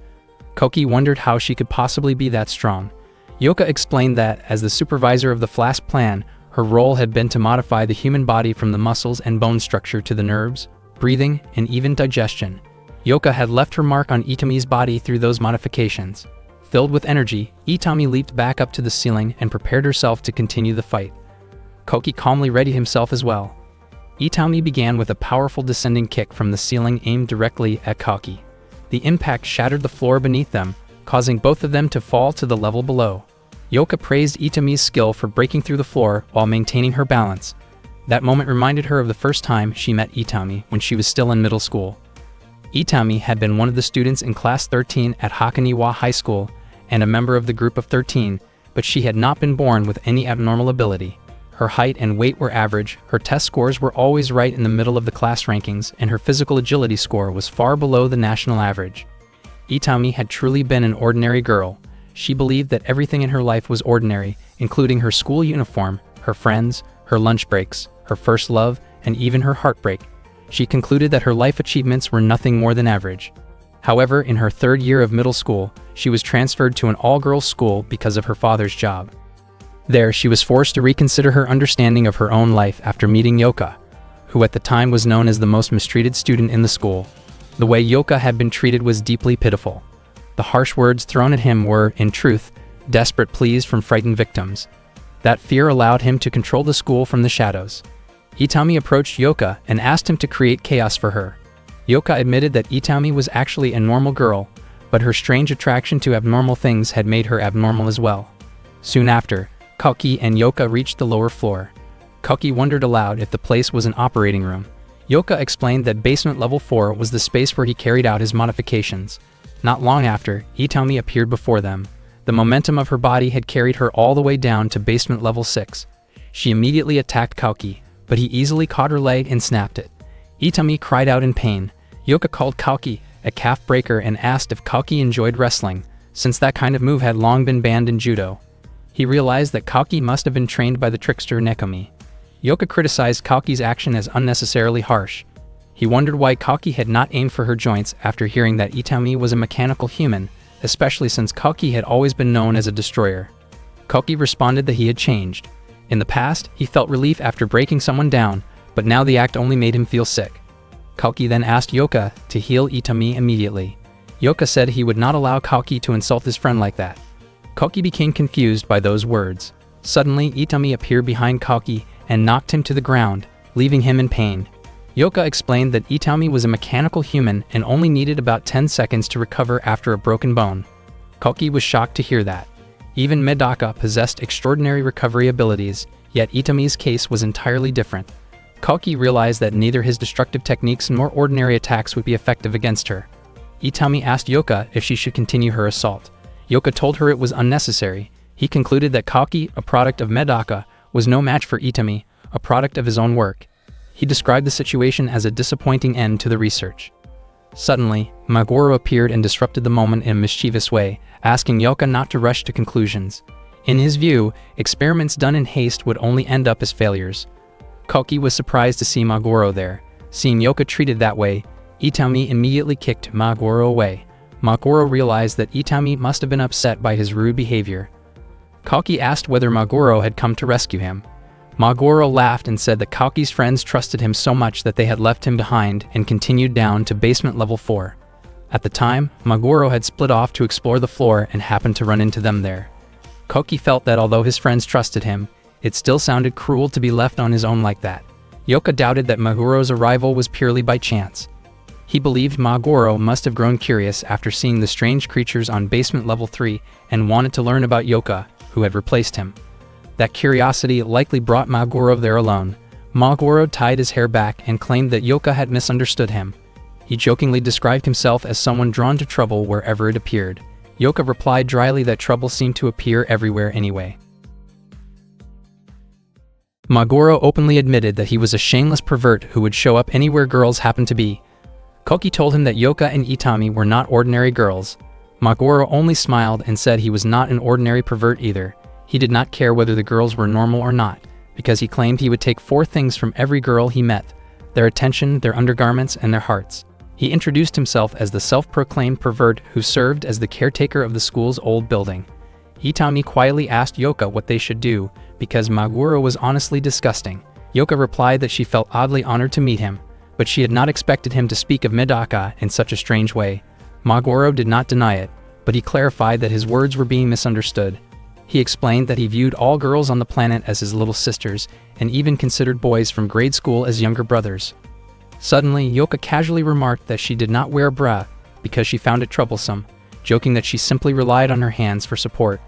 A: Koki wondered how she could possibly be that strong. Yoka explained that, as the supervisor of the Flask plan, her role had been to modify the human body from the muscles and bone structure to the nerves, breathing, and even digestion. Yoka had left her mark on Itami's body through those modifications. Filled with energy, Itami leaped back up to the ceiling and prepared herself to continue the fight. Koki calmly readied himself as well. Itami began with a powerful descending kick from the ceiling aimed directly at Kalki. The impact shattered the floor beneath them, causing both of them to fall to the level below. Yoka praised Itami's skill for breaking through the floor while maintaining her balance. That moment reminded her of the first time she met Itami when she was still in middle school. Itami had been one of the students in Class 13 at Hakoniwa High School and a member of the Group of 13, but she had not been born with any abnormal ability. Her height and weight were average, her test scores were always right in the middle of the class rankings, and her physical agility score was far below the national average. Itami had truly been an ordinary girl. She believed that everything in her life was ordinary, including her school uniform, her friends, her lunch breaks, her first love, and even her heartbreak. She concluded that her life achievements were nothing more than average. However, in her third year of middle school, she was transferred to an all-girls school because of her father's job. There, she was forced to reconsider her understanding of her own life after meeting Yoka, who at the time was known as the most mistreated student in the school. The way Yoka had been treated was deeply pitiful. The harsh words thrown at him were, in truth, desperate pleas from frightened victims. That fear allowed him to control the school from the shadows. Itami approached Yoka and asked him to create chaos for her. Yoka admitted that Itami was actually a normal girl, but her strange attraction to abnormal things had made her abnormal as well. Soon after, Kalki and Yoka reached the lower floor. Kalki wondered aloud if the place was an operating room. Yoka explained that basement level 4 was the space where he carried out his modifications. Not long after, Itami appeared before them. The momentum of her body had carried her all the way down to basement level 6. She immediately attacked Kalki, but he easily caught her leg and snapped it. Itami cried out in pain. Yoka called Kalki a calf breaker and asked if Kalki enjoyed wrestling, since that kind of move had long been banned in judo. He realized that Kalki must have been trained by the trickster Nekomi. Yoka criticized Kalki's action as unnecessarily harsh. He wondered why Kalki had not aimed for her joints after hearing that Itami was a mechanical human, especially since Kalki had always been known as a destroyer. Kalki responded that he had changed. In the past, he felt relief after breaking someone down, but now the act only made him feel sick. Kalki then asked Yoka to heal Itami immediately. Yoka said he would not allow Kalki to insult his friend like that. Kalki became confused by those words. Suddenly, Itami appeared behind Kalki and knocked him to the ground, leaving him in pain. Yoka explained that Itami was a mechanical human and only needed about 10 seconds to recover after a broken bone. Kalki was shocked to hear that. Even Medaka possessed extraordinary recovery abilities, yet Itami's case was entirely different. Kalki realized that neither his destructive techniques nor ordinary attacks would be effective against her. Itami asked Yoka if she should continue her assault. Yoka told her it was unnecessary. He concluded that Kalki, a product of Medaka, was no match for Itami, a product of his own work. He described the situation as a disappointing end to the research. Suddenly, Maguro appeared and disrupted the moment in a mischievous way, asking Yoka not to rush to conclusions. In his view, experiments done in haste would only end up as failures. Kalki was surprised to see Maguro there. Seeing Yoka treated that way, Itami immediately kicked Maguro away. Maguro realized that Itami must have been upset by his rude behavior. Kalki asked whether Maguro had come to rescue him. Maguro laughed and said that Kalki's friends trusted him so much that they had left him behind and continued down to basement level 4. At the time, Maguro had split off to explore the floor and happened to run into them there. Kalki felt that although his friends trusted him, it still sounded cruel to be left on his own like that. Yoka doubted that Maguro's arrival was purely by chance. He believed Maguro must have grown curious after seeing the strange creatures on basement level 3 and wanted to learn about Yoka, who had replaced him. That curiosity likely brought Maguro there alone. Maguro tied his hair back and claimed that Yoka had misunderstood him. He jokingly described himself as someone drawn to trouble wherever it appeared. Yoka replied dryly that trouble seemed to appear everywhere anyway. Maguro openly admitted that he was a shameless pervert who would show up anywhere girls happened to be. Koki told him that Yoka and Itami were not ordinary girls. Maguro only smiled and said he was not an ordinary pervert either. He did not care whether the girls were normal or not, because he claimed he would take 4 things from every girl he met: their attention, their undergarments, and their hearts. He introduced himself as the self-proclaimed pervert who served as the caretaker of the school's old building. Itami quietly asked Yoka what they should do, because Maguro was honestly disgusting. Yoka replied that she felt oddly honored to meet him, but she had not expected him to speak of Medaka in such a strange way. Maguro did not deny it, but he clarified that his words were being misunderstood. He explained that he viewed all girls on the planet as his little sisters, and even considered boys from grade school as younger brothers. Suddenly, Yoka casually remarked that she did not wear a bra because she found it troublesome, joking that she simply relied on her hands for support.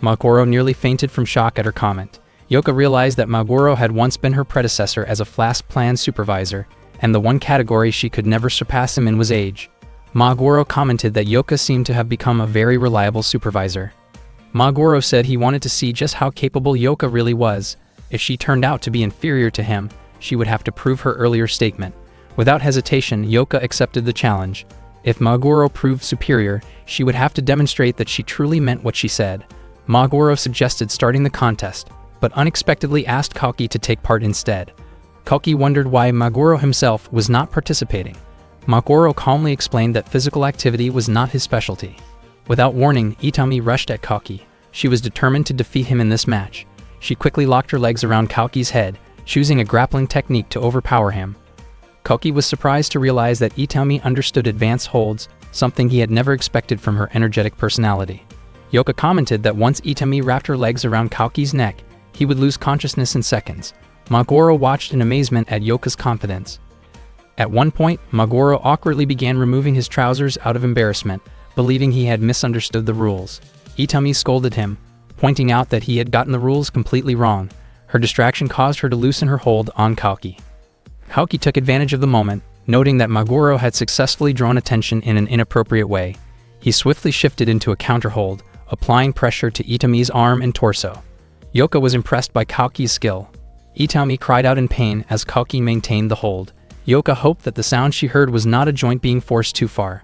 A: Maguro nearly fainted from shock at her comment. Yoka realized that Maguro had once been her predecessor as a flask plan supervisor, and the one category she could never surpass him in was age. Maguro commented that Yoka seemed to have become a very reliable supervisor. Maguro said he wanted to see just how capable Yoka really was. If she turned out to be inferior to him, she would have to prove her earlier statement. Without hesitation, Yoka accepted the challenge. If Maguro proved superior, she would have to demonstrate that she truly meant what she said. Maguro suggested starting the contest, but unexpectedly asked Koki to take part instead. Koki wondered why Maguro himself was not participating. Maguro calmly explained that physical activity was not his specialty. Without warning, Itami rushed at Koki. She was determined to defeat him in this match. She quickly locked her legs around Koki's head, choosing a grappling technique to overpower him. Koki was surprised to realize that Itami understood advanced holds, something he had never expected from her energetic personality. Yoka commented that once Itami wrapped her legs around Koki's neck, he would lose consciousness in seconds. Maguro watched in amazement at Yoka's confidence. At one point, Maguro awkwardly began removing his trousers out of embarrassment, believing he had misunderstood the rules. Itami scolded him, pointing out that he had gotten the rules completely wrong. Her distraction caused her to loosen her hold on Koki. Koki took advantage of the moment, noting that Maguro had successfully drawn attention in an inappropriate way. He swiftly shifted into a counterhold, applying pressure to Itami's arm and torso. Yoka was impressed by Koki's skill. Itami cried out in pain as Koki maintained the hold. Yoka hoped that the sound she heard was not a joint being forced too far.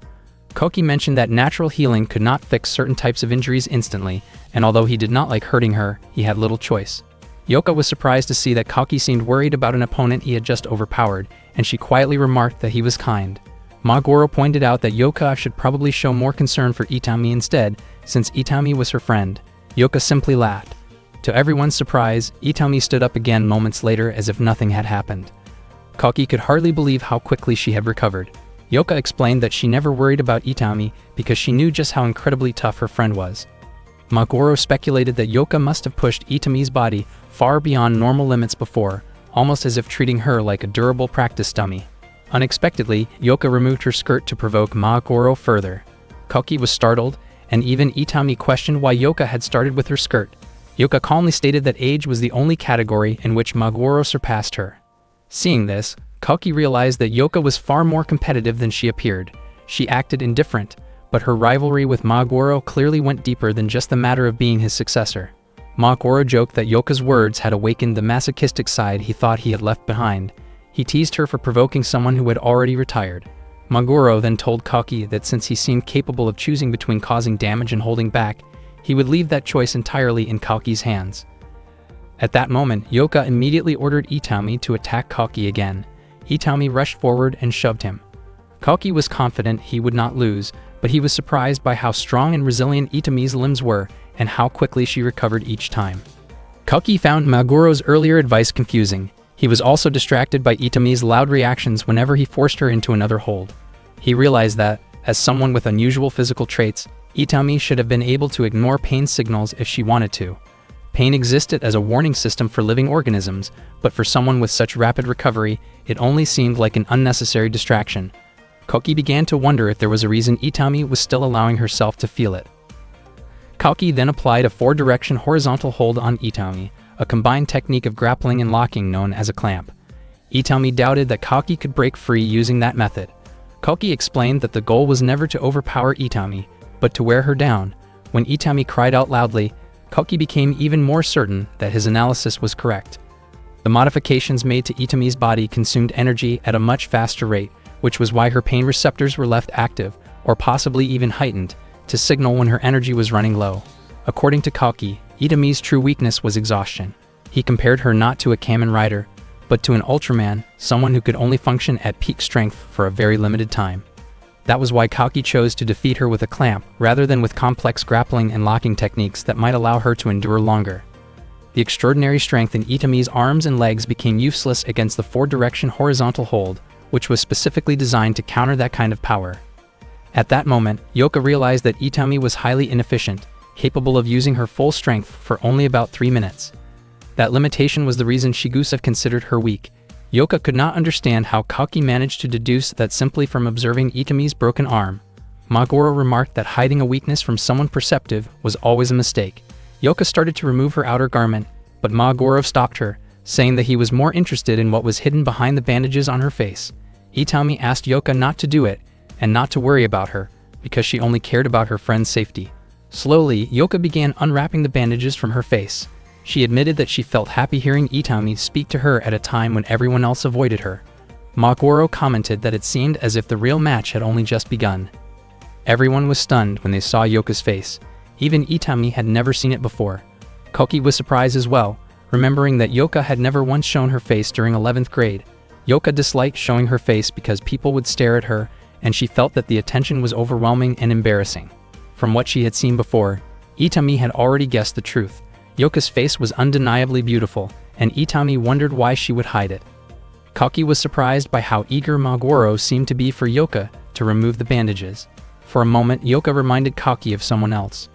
A: Koki mentioned that natural healing could not fix certain types of injuries instantly, and although he did not like hurting her, he had little choice. Yoka was surprised to see that Koki seemed worried about an opponent he had just overpowered, and she quietly remarked that he was kind. Maguro pointed out that Yoka should probably show more concern for Itami instead, since Itami was her friend. Yoka simply laughed. To everyone's surprise, Itami stood up again moments later as if nothing had happened. Koki could hardly believe how quickly she had recovered. Yoka explained that she never worried about Itami because she knew just how incredibly tough her friend was. Maguro speculated that Yoka must have pushed Itami's body far beyond normal limits before, almost as if treating her like a durable practice dummy. Unexpectedly, Yoka removed her skirt to provoke Maguro further. Koki was startled, and even Itami questioned why Yoka had started with her skirt. Yoka calmly stated that age was the only category in which Maguro surpassed her. Seeing this, Koki realized that Yoka was far more competitive than she appeared. She acted indifferent, but her rivalry with Maguro clearly went deeper than just the matter of being his successor. Maguro joked that Yoka's words had awakened the masochistic side he thought he had left behind. He teased her for provoking someone who had already retired. Maguro then told Koki that since he seemed capable of choosing between causing damage and holding back, he would leave that choice entirely in Koki's hands. At that moment, Yoka immediately ordered Itami to attack Koki again. Itami rushed forward and shoved him. Koki was confident he would not lose, but he was surprised by how strong and resilient Itami's limbs were and how quickly she recovered each time. Koki found Maguro's earlier advice confusing. He was also distracted by Itami's loud reactions whenever he forced her into another hold. He realized that, as someone with unusual physical traits, Itami should have been able to ignore pain signals if she wanted to. Pain existed as a warning system for living organisms, but for someone with such rapid recovery, it only seemed like an unnecessary distraction. Koki began to wonder if there was a reason Itami was still allowing herself to feel it. Koki then applied a 4-direction horizontal hold on Itami, a combined technique of grappling and locking known as a clamp. Itami doubted that Koki could break free using that method. Koki explained that the goal was never to overpower Itami, but to wear her down. When Itami cried out loudly, Koki became even more certain that his analysis was correct. The modifications made to Itami's body consumed energy at a much faster rate, which was why her pain receptors were left active, or possibly even heightened, to signal when her energy was running low. According to Kalki, Itami's true weakness was exhaustion. He compared her not to a Kamen Rider, but to an Ultraman, someone who could only function at peak strength for a very limited time. That was why Kalki chose to defeat her with a clamp, rather than with complex grappling and locking techniques that might allow her to endure longer. The extraordinary strength in Itami's arms and legs became useless against the four-direction horizontal hold, which was specifically designed to counter that kind of power. At that moment, Yoka realized that Itami was highly inefficient, capable of using her full strength for only about 3 minutes. That limitation was the reason Shigusa considered her weak. Yoka could not understand how Kalki managed to deduce that simply from observing Itami's broken arm. Maguro remarked that hiding a weakness from someone perceptive was always a mistake. Yoka started to remove her outer garment, but Maguro stopped her, saying that he was more interested in what was hidden behind the bandages on her face. Itami asked Yoka not to do it, and not to worry about her, because she only cared about her friend's safety. Slowly, Yoka began unwrapping the bandages from her face. She admitted that she felt happy hearing Itami speak to her at a time when everyone else avoided her. Maguro commented that it seemed as if the real match had only just begun. Everyone was stunned when they saw Yoka's face. Even Itami had never seen it before. Koki was surprised as well, remembering that Yoka had never once shown her face during 11th grade. Yoka disliked showing her face because people would stare at her, and she felt that the attention was overwhelming and embarrassing. From what she had seen before, Itami had already guessed the truth. Yoka's face was undeniably beautiful, and Itami wondered why she would hide it. Koki was surprised by how eager Maguro seemed to be for Yoka to remove the bandages. For a moment, Yoka reminded Koki of someone else.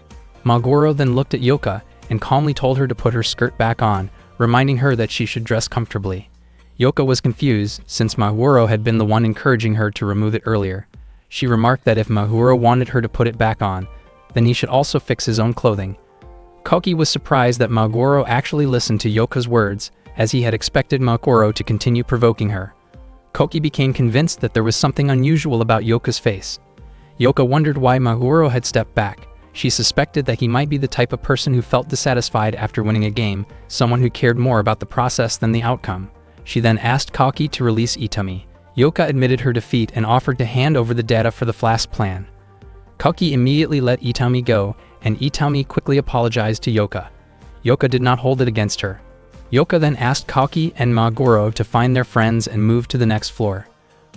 A: Maguro then looked at Yoka and calmly told her to put her skirt back on, reminding her that she should dress comfortably. Yoka was confused, since Maguro had been the one encouraging her to remove it earlier. She remarked that if Maguro wanted her to put it back on, then he should also fix his own clothing. Koki was surprised that Maguro actually listened to Yoka's words, as he had expected Maguro to continue provoking her. Koki became convinced that there was something unusual about Yoka's face. Yoka wondered why Maguro had stepped back. She suspected that he might be the type of person who felt dissatisfied after winning a game, someone who cared more about the process than the outcome. She then asked Koki to release Itami. Yoka admitted her defeat and offered to hand over the data for the flask plan. Koki immediately let Itami go, and Itami quickly apologized to Yoka. Yoka did not hold it against her. Yoka then asked Koki and Maguro to find their friends and move to the next floor.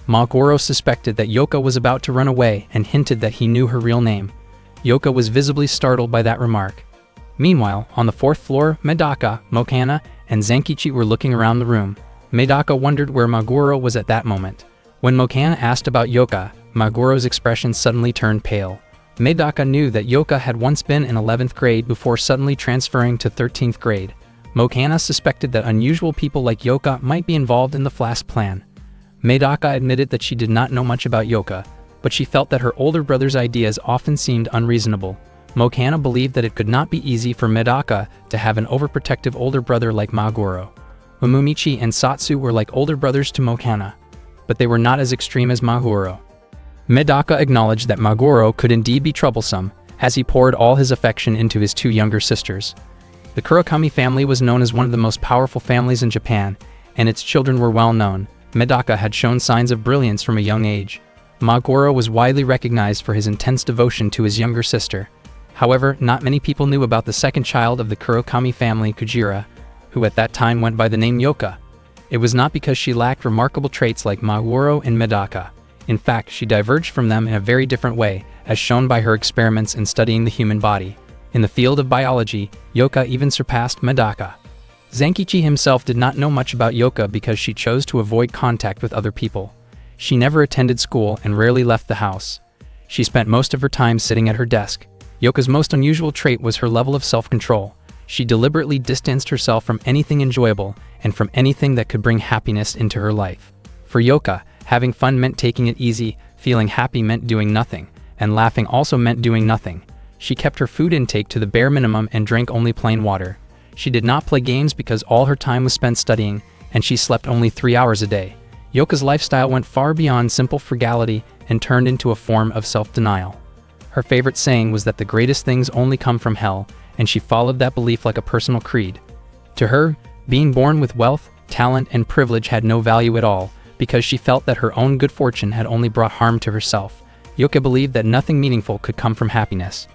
A: Maguro suspected that Yoka was about to run away and hinted that he knew her real name. Yoka was visibly startled by that remark. Meanwhile, on the 4th floor, Medaka, Mokana, and Zankichi were looking around the room. Medaka wondered where Maguro was at that moment. When Mokana asked about Yoka, Maguro's expression suddenly turned pale. Medaka knew that Yoka had once been in 11th grade before suddenly transferring to 13th grade. Mokana suspected that unusual people like Yoka might be involved in the flask plan. Medaka admitted that she did not know much about Yoka, but she felt that her older brother's ideas often seemed unreasonable. Mokana believed that it could not be easy for Medaka to have an overprotective older brother like Maguro. Momomichi and Satsu were like older brothers to Mokana, but they were not as extreme as Maguro. Medaka acknowledged that Maguro could indeed be troublesome, as he poured all his affection into his 2 younger sisters. The Kurakami family was known as one of the most powerful families in Japan, and its children were well known. Medaka had shown signs of brilliance from a young age. Maguro was widely recognized for his intense devotion to his younger sister. However, not many people knew about the second child of the Kurakami family, Kujira, who at that time went by the name Yoka. It was not because she lacked remarkable traits like Maguro and Medaka. In fact, she diverged from them in a very different way, as shown by her experiments in studying the human body. In the field of biology, Yoka even surpassed Medaka. Zankichi himself did not know much about Yoka because she chose to avoid contact with other people. She never attended school and rarely left the house. She spent most of her time sitting at her desk. Yoka's most unusual trait was her level of self-control. She deliberately distanced herself from anything enjoyable and from anything that could bring happiness into her life. For Yoka, having fun meant taking it easy, feeling happy meant doing nothing, and laughing also meant doing nothing. She kept her food intake to the bare minimum and drank only plain water. She did not play games because all her time was spent studying, and she slept only 3 hours a day. Yoka's lifestyle went far beyond simple frugality and turned into a form of self-denial. Her favorite saying was that the greatest things only come from hell, and she followed that belief like a personal creed. To her, being born with wealth, talent, and privilege had no value at all, because she felt that her own good fortune had only brought harm to herself. Yuka believed that nothing meaningful could come from happiness.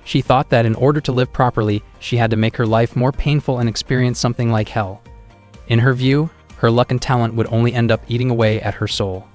A: She thought that in order to live properly, she had to make her life more painful and experience something like hell. In her view, her luck and talent would only end up eating away at her soul.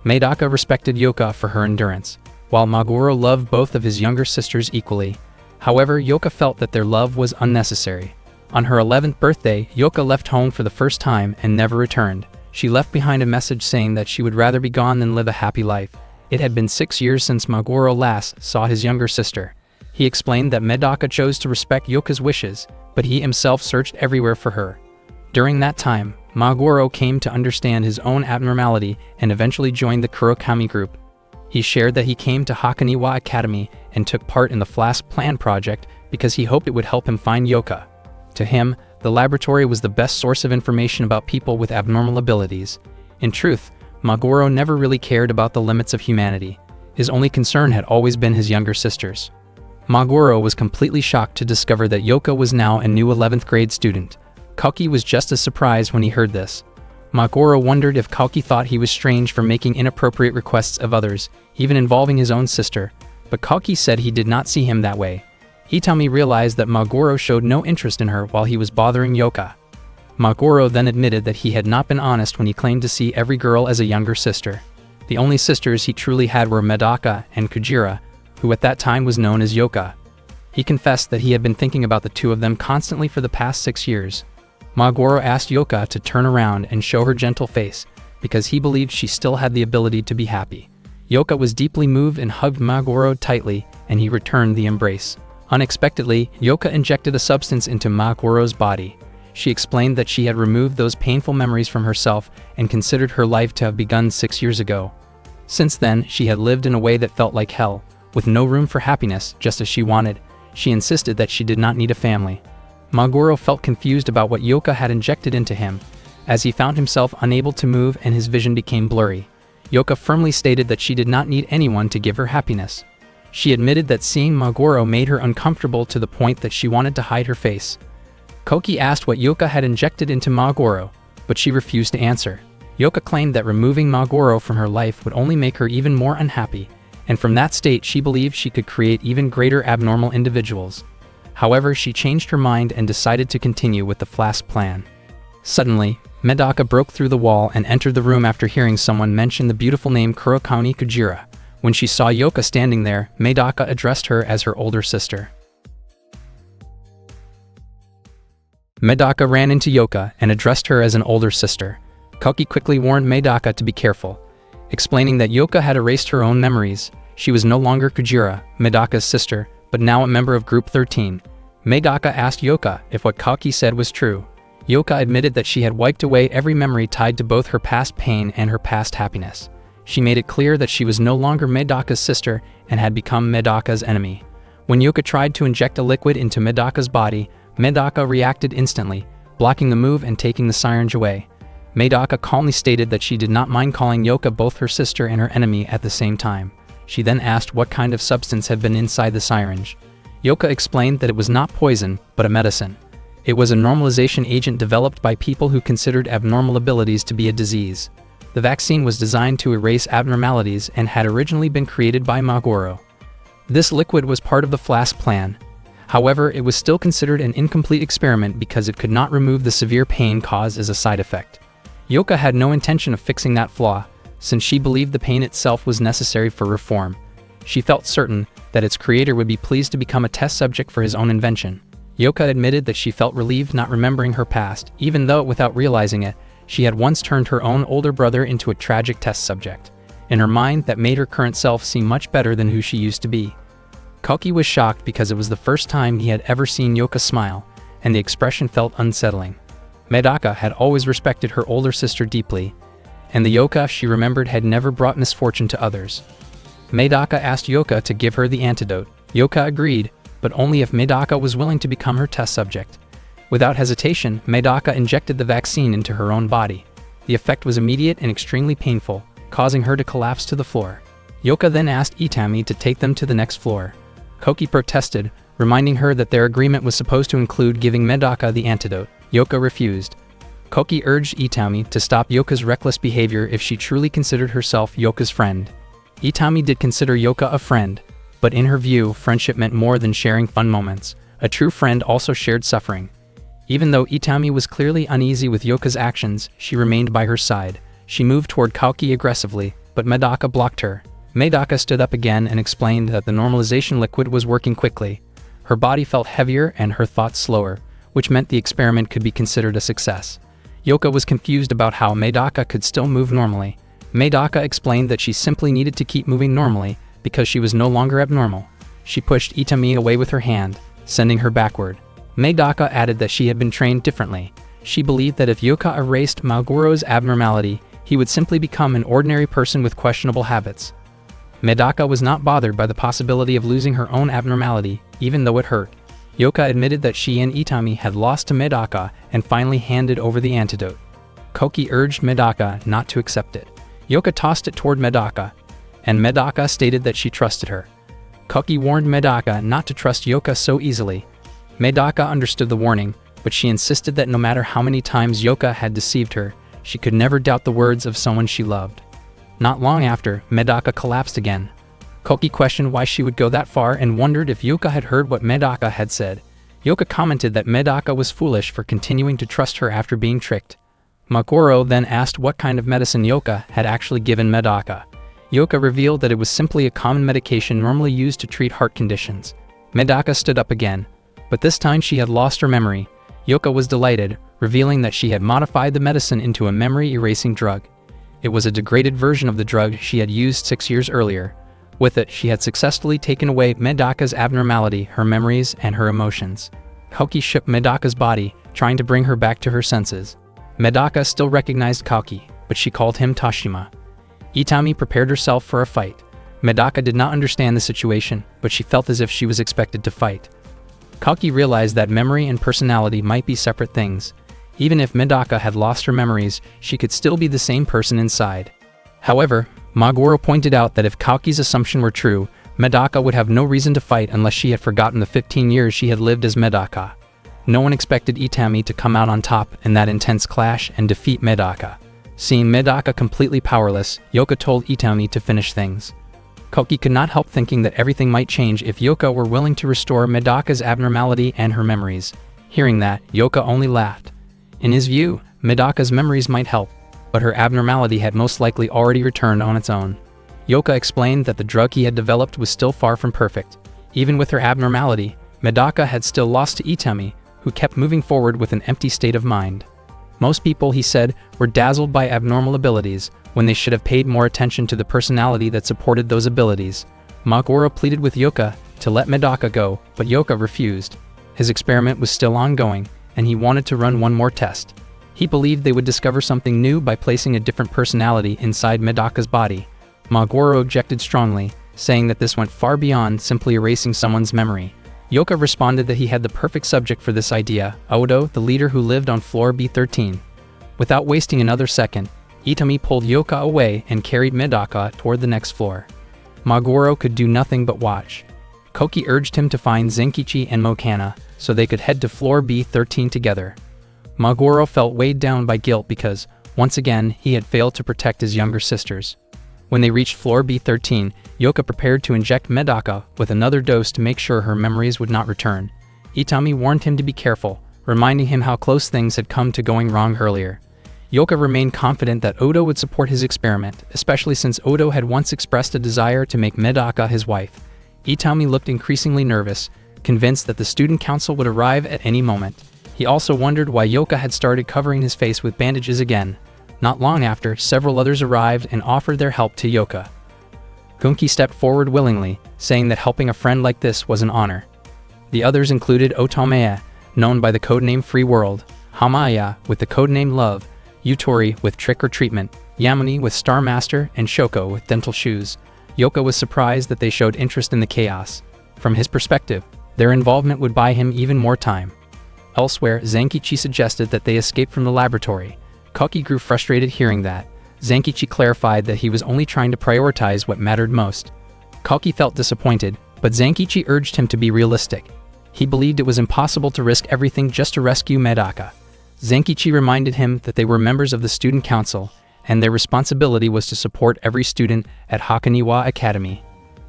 A: Medaka respected Yuka for her endurance, while Maguro loved both of his younger sisters equally. However, Yuka felt that their love was unnecessary. On her 11th birthday, Yuka left home for the first time and never returned. She left behind a message saying that she would rather be gone than live a happy life. It had been 6 years since Maguro last saw his younger sister. He explained that Medaka chose to respect Yuka's wishes, but he himself searched everywhere for her. During that time, Maguro came to understand his own abnormality and eventually joined the Kurokami group. He shared that he came to Hakoniwa Academy and took part in the Flask Plan project because he hoped it would help him find Yuka. To him, the laboratory was the best source of information about people with abnormal abilities. In truth, Maguro never really cared about the limits of humanity. His only concern had always been his younger sisters. Maguro was completely shocked to discover that Yuka was now a new 11th grade student. Kalki was just as surprised when he heard this. Maguro wondered if Kalki thought he was strange for making inappropriate requests of others, even involving his own sister, but Kalki said he did not see him that way. Itami realized that Maguro showed no interest in her while he was bothering Yuka. Maguro then admitted that he had not been honest when he claimed to see every girl as a younger sister. The only sisters he truly had were Medaka and Kujira, who at that time was known as Yuka. He confessed that he had been thinking about the two of them constantly for the past 6 years. Maguro asked Yuka to turn around and show her gentle face, because he believed she still had the ability to be happy. Yuka was deeply moved and hugged Maguro tightly, and he returned the embrace. Unexpectedly, Yuka injected a substance into Maguro's body. She explained that she had removed those painful memories from herself and considered her life to have begun 6 years ago. Since then, she had lived in a way that felt like hell, with no room for happiness, just as she wanted. She insisted that she did not need a family. Maguro felt confused about what Yuka had injected into him, as he found himself unable to move and his vision became blurry. Yuka firmly stated that she did not need anyone to give her happiness. She admitted that seeing Maguro made her uncomfortable to the point that she wanted to hide her face. Koki asked what Yuka had injected into Maguro, but she refused to answer. Yuka claimed that removing Maguro from her life would only make her even more unhappy, and from that state she believed she could create even greater abnormal individuals. However, she changed her mind and decided to continue with the Flask Plan. Suddenly, Medaka broke through the wall and entered the room after hearing someone mention the beautiful name Kurokami Kujira. When she saw Yuka standing there, Medaka addressed her as her older sister. Medaka ran into Yuka and addressed her as an older sister. Kalki quickly warned Medaka to be careful, explaining that Yuka had erased her own memories. She was no longer Kujira, Medaka's sister, but now a member of Group 13. Medaka asked Yuka if what Kalki said was true. Yuka admitted that she had wiped away every memory tied to both her past pain and her past happiness. She made it clear that she was no longer Medaka's sister and had become Medaka's enemy. When Yuka tried to inject a liquid into Medaka's body, Medaka reacted instantly, blocking the move and taking the syringe away. Medaka calmly stated that she did not mind calling Yuka both her sister and her enemy at the same time. She then asked what kind of substance had been inside the syringe. Yuka explained that it was not poison, but a medicine. It was a normalization agent developed by people who considered abnormal abilities to be a disease. The vaccine was designed to erase abnormalities and had originally been created by Maguro. This liquid was part of the Flask Plan. However, it was still considered an incomplete experiment because it could not remove the severe pain caused as a side effect. Yuka had no intention of fixing that flaw, since she believed the pain itself was necessary for reform. She felt certain that its creator would be pleased to become a test subject for his own invention. Yuka admitted that she felt relieved not remembering her past, even though, without realizing it, she had once turned her own older brother into a tragic test subject. In her mind, that made her current self seem much better than who she used to be. Kalki was shocked because it was the first time he had ever seen Yuka smile, and the expression felt unsettling. Medaka had always respected her older sister deeply, and the Yuka she remembered had never brought misfortune to others. Medaka asked Yuka to give her the antidote. Yuka agreed, but only if Medaka was willing to become her test subject. Without hesitation, Medaka injected the vaccine into her own body. The effect was immediate and extremely painful, causing her to collapse to the floor. Yuka then asked Itami to take them to the next floor. Koki protested, reminding her that their agreement was supposed to include giving Medaka the antidote. Yuka refused. Koki urged Itami to stop Yoka's reckless behavior if she truly considered herself Yoka's friend. Itami did consider Yoka a friend, but in her view, friendship meant more than sharing fun moments. A true friend also shared suffering. Even though Itami was clearly uneasy with Yoka's actions, she remained by her side. She moved toward Koki aggressively, but Medaka blocked her. Medaka stood up again and explained that the normalization liquid was working quickly. Her body felt heavier and her thoughts slower, which meant the experiment could be considered a success. Yoka was confused about how Medaka could still move normally. Medaka explained that she simply needed to keep moving normally because she was no longer abnormal. She pushed Itami away with her hand, sending her backward. Medaka added that she had been trained differently. She believed that if Yoka erased Magoro's abnormality, he would simply become an ordinary person with questionable habits. Medaka was not bothered by the possibility of losing her own abnormality, even though it hurt. Yoka admitted that she and Itami had lost to Medaka and finally handed over the antidote. Koki urged Medaka not to accept it. Yoka tossed it toward Medaka, and Medaka stated that she trusted her. Koki warned Medaka not to trust Yoka so easily. Medaka understood the warning, but she insisted that no matter how many times Yoka had deceived her, she could never doubt the words of someone she loved. Not long after, Medaka collapsed again. Koki questioned why she would go that far and wondered if Yoka had heard what Medaka had said. Yoka commented that Medaka was foolish for continuing to trust her after being tricked. Magoro then asked what kind of medicine Yoka had actually given Medaka. Yoka revealed that it was simply a common medication normally used to treat heart conditions. Medaka stood up again, but this time she had lost her memory. Yoka was delighted, revealing that she had modified the medicine into a memory-erasing drug. It was a degraded version of the drug she had used 6 years earlier. With it, she had successfully taken away Medaka's abnormality, her memories, and her emotions. Koki shook Medaka's body, trying to bring her back to her senses. Medaka still recognized Koki, but she called him Tashima. Itami prepared herself for a fight. Medaka did not understand the situation, but she felt as if she was expected to fight. Koki realized that memory and personality might be separate things. Even if Medaka had lost her memories, she could still be the same person inside. However, Magoro pointed out that if Koki's assumption were true, Medaka would have no reason to fight unless she had forgotten the 15 years she had lived as Medaka. No one expected Itami to come out on top in that intense clash and defeat Medaka. Seeing Medaka completely powerless, Yoka told Itami to finish things. Koki could not help thinking that everything might change if Yoka were willing to restore Medaka's abnormality and her memories. Hearing that, Yoka only laughed. In his view, Medaka's memories might help, but her abnormality had most likely already returned on its own. Yoka explained that the drug he had developed was still far from perfect. Even with her abnormality, Medaka had still lost to Itami, who kept moving forward with an empty state of mind. Most people, he said, were dazzled by abnormal abilities, when they should have paid more attention to the personality that supported those abilities. Magoro pleaded with Yoka to let Medaka go, but Yoka refused. His experiment was still ongoing, and he wanted to run one more test. He believed they would discover something new by placing a different personality inside Medaka's body. Magoro objected strongly, saying that this went far beyond simply erasing someone's memory. Yoka responded that he had the perfect subject for this idea, Odo, the leader who lived on floor B13. Without wasting another second, Itami pulled Yoka away and carried Medaka toward the next floor. Magoro could do nothing but watch. Koki urged him to find Zenkichi and Mokana, so they could head to floor B13 together. Magoro felt weighed down by guilt because, once again, he had failed to protect his younger sisters. When they reached floor B13, Yoka prepared to inject Medaka with another dose to make sure her memories would not return. Itami warned him to be careful, reminding him how close things had come to going wrong earlier. Yoka remained confident that Odo would support his experiment, especially since Odo had once expressed a desire to make Medaka his wife. Itami looked increasingly nervous, convinced that the student council would arrive at any moment. He also wondered why Yoka had started covering his face with bandages again. Not long after, several others arrived and offered their help to Yoka. Gunki stepped forward willingly, saying that helping a friend like this was an honor. The others included Otomaya, known by the codename Free World, Hamaya with the codename Love, Yutori with Trick or Treatment, Yamane with Star Master, and Shoko with Dental Shoes. Yoka was surprised that they showed interest in the chaos. From his perspective, their involvement would buy him even more time. Elsewhere, Zenkichi suggested that they escape from the laboratory. Koki grew frustrated hearing that. Zenkichi clarified that he was only trying to prioritize what mattered most. Koki felt disappointed, but Zenkichi urged him to be realistic. He believed it was impossible to risk everything just to rescue Medaka. Zenkichi reminded him that they were members of the student council, and their responsibility was to support every student at Hakoniwa Academy.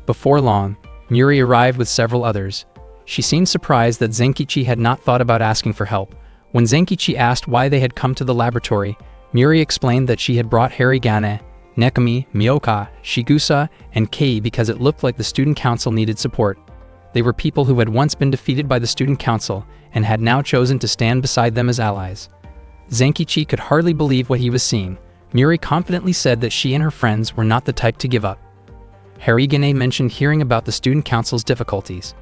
A: Before long, Muri arrived with several others. She seemed surprised that Zenkichi had not thought about asking for help. When Zenkichi asked why they had come to the laboratory, Muri explained that she had brought Harigane, Nekami, Miyoka, Shigusa, and Kei because it looked like the student council needed support. They were people who had once been defeated by the student council and had now chosen to stand beside them as allies. Zenkichi could hardly believe what he was seeing. Muri confidently said that she and her friends were not the type to give up. Harigane mentioned hearing about the student council's difficulties.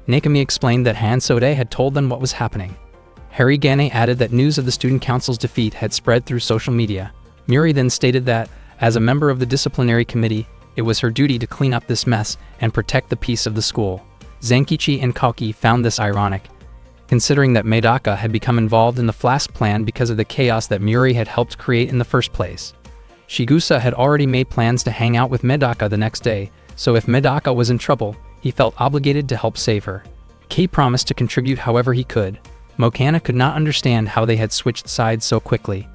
A: Nekami explained that Hansode had told them what was happening. Harigane added that news of the student council's defeat had spread through social media. Muri then stated that, as a member of the disciplinary committee, it was her duty to clean up this mess and protect the peace of the school. Zenkichi and Kauki found this ironic, considering that Medaka had become involved in the Flask plan because of the chaos that Muri had helped create in the first place. Shigusa had already made plans to hang out with Medaka the next day, so if Medaka was in trouble, he felt obligated to help save her. Kei promised to contribute however he could. Mokana could not understand how they had switched sides so quickly.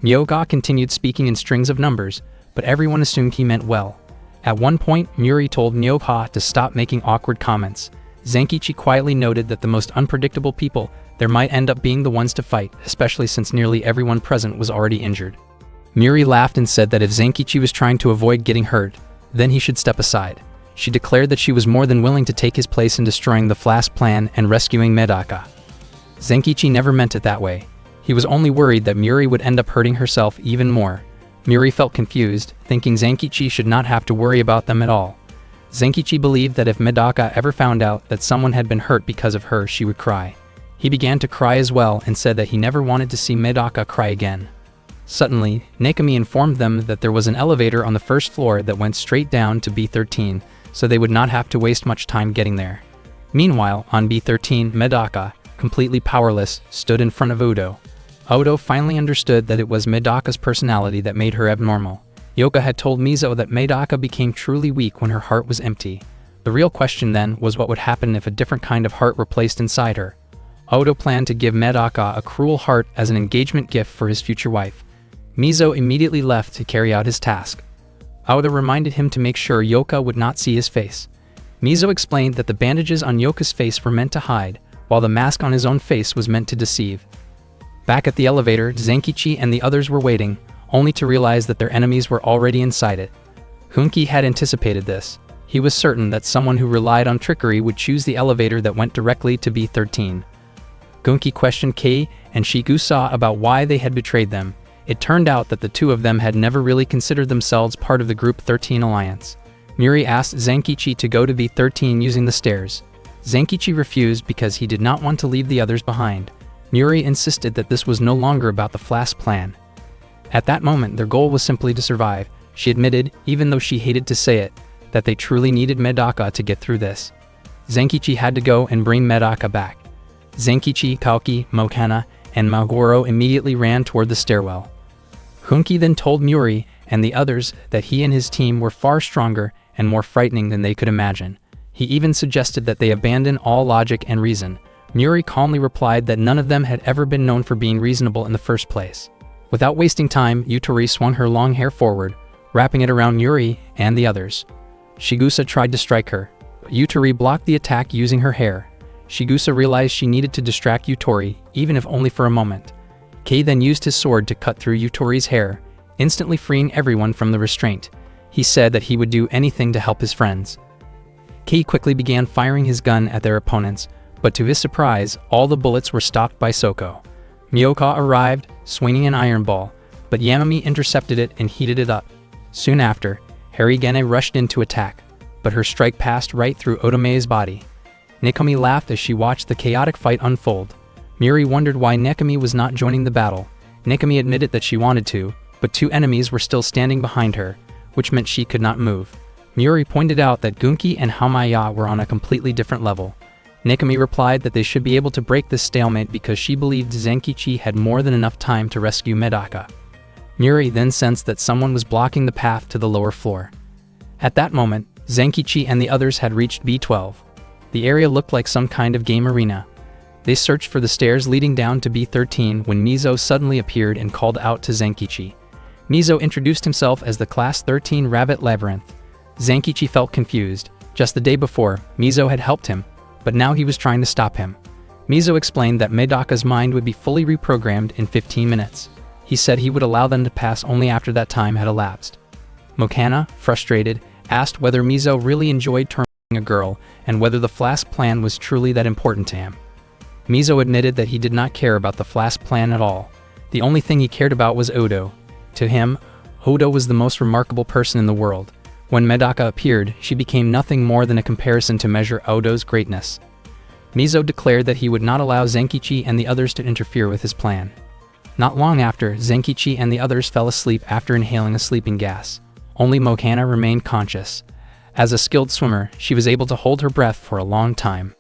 A: Miyoka continued speaking in strings of numbers, but everyone assumed he meant well. At one point, Muri told Miyoka to stop making awkward comments. Zenkichi quietly noted that the most unpredictable people there might end up being the ones to fight, especially since nearly everyone present was already injured. Muri laughed and said that if Zenkichi was trying to avoid getting hurt, then he should step aside. She declared that she was more than willing to take his place in destroying the Flask plan and rescuing Medaka. Zenkichi never meant it that way. He was only worried that Muri would end up hurting herself even more. Muri felt confused, thinking Zenkichi should not have to worry about them at all. Zenkichi believed that if Medaka ever found out that someone had been hurt because of her, she would cry. He began to cry as well and said that he never wanted to see Medaka cry again. Suddenly, Nekami informed them that there was an elevator on the first floor that went straight down to B13, so they would not have to waste much time getting there. Meanwhile, on B13, Medaka, completely powerless, stood in front of Udo. Udo finally understood that it was Medaka's personality that made her abnormal. Yoka had told Mizo that Medaka became truly weak when her heart was empty. The real question then was what would happen if a different kind of heart were placed inside her. Udo planned to give Medaka a cruel heart as an engagement gift for his future wife. Mizo immediately left to carry out his task. Udo reminded him to make sure Yoka would not see his face. Mizo explained that the bandages on Yoka's face were meant to hide, while the mask on his own face was meant to deceive. Back at the elevator, Zenkichi and the others were waiting, only to realize that their enemies were already inside it. Hunki had anticipated this. He was certain that someone who relied on trickery would choose the elevator that went directly to B13. Gunki questioned Kei and Shigusa about why they had betrayed them. It turned out that the two of them had never really considered themselves part of the Group 13 alliance. Muri asked Zenkichi to go to B13 using the stairs. Zenkichi refused because he did not want to leave the others behind. Muri insisted that this was no longer about the Flask plan. At that moment, their goal was simply to survive. She admitted, even though she hated to say it, that they truly needed Medaka to get through this. Zenkichi had to go and bring Medaka back. Zenkichi, Kauki, Mokana, and Magoro immediately ran toward the stairwell. Hunki then told Muri and the others that he and his team were far stronger and more frightening than they could imagine. He even suggested that they abandon all logic and reason. Muri calmly replied that none of them had ever been known for being reasonable in the first place. Without wasting time, Yutori swung her long hair forward, wrapping it around Muri and the others. Shigusa tried to strike her, but Yutori blocked the attack using her hair. Shigusa realized she needed to distract Yutori, even if only for a moment. Kei then used his sword to cut through Yutori's hair, instantly freeing everyone from the restraint. He said that he would do anything to help his friends. Kei quickly began firing his gun at their opponents, but to his surprise, all the bullets were stopped by Soko. Miyoka arrived, swinging an iron ball, but Yamami intercepted it and heated it up. Soon after, Harigane rushed in to attack, but her strike passed right through Otome's body. Nekami laughed as she watched the chaotic fight unfold. Muri wondered why Nekami was not joining the battle. Nekami admitted that she wanted to, but two enemies were still standing behind her, which meant she could not move. Muri pointed out that Gunki and Hamaya were on a completely different level. Nekami replied that they should be able to break this stalemate because she believed Zenkichi had more than enough time to rescue Medaka. Muri then sensed that someone was blocking the path to the lower floor. At that moment, Zenkichi and the others had reached B12. The area looked like some kind of game arena. They searched for the stairs leading down to B13 when Mizo suddenly appeared and called out to Zenkichi. Mizo introduced himself as the Class 13 Rabbit Labyrinth. Zenkichi felt confused. Just the day before, Mizo had helped him, but now he was trying to stop him. Mizo explained that Medaka's mind would be fully reprogrammed in 15 minutes. He said he would allow them to pass only after that time had elapsed. Mokana, frustrated, asked whether Mizo really enjoyed turning a girl and whether the flask plan was truly that important to him. Mizo admitted that he did not care about the flask plan at all. The only thing he cared about was Odo. To him, Odo was the most remarkable person in the world. When Medaka appeared, she became nothing more than a comparison to measure Odo's greatness. Mizo declared that he would not allow Zenkichi and the others to interfere with his plan. Not long after, Zenkichi and the others fell asleep after inhaling a sleeping gas. Only Mokana remained conscious. As a skilled swimmer, she was able to hold her breath for a long time.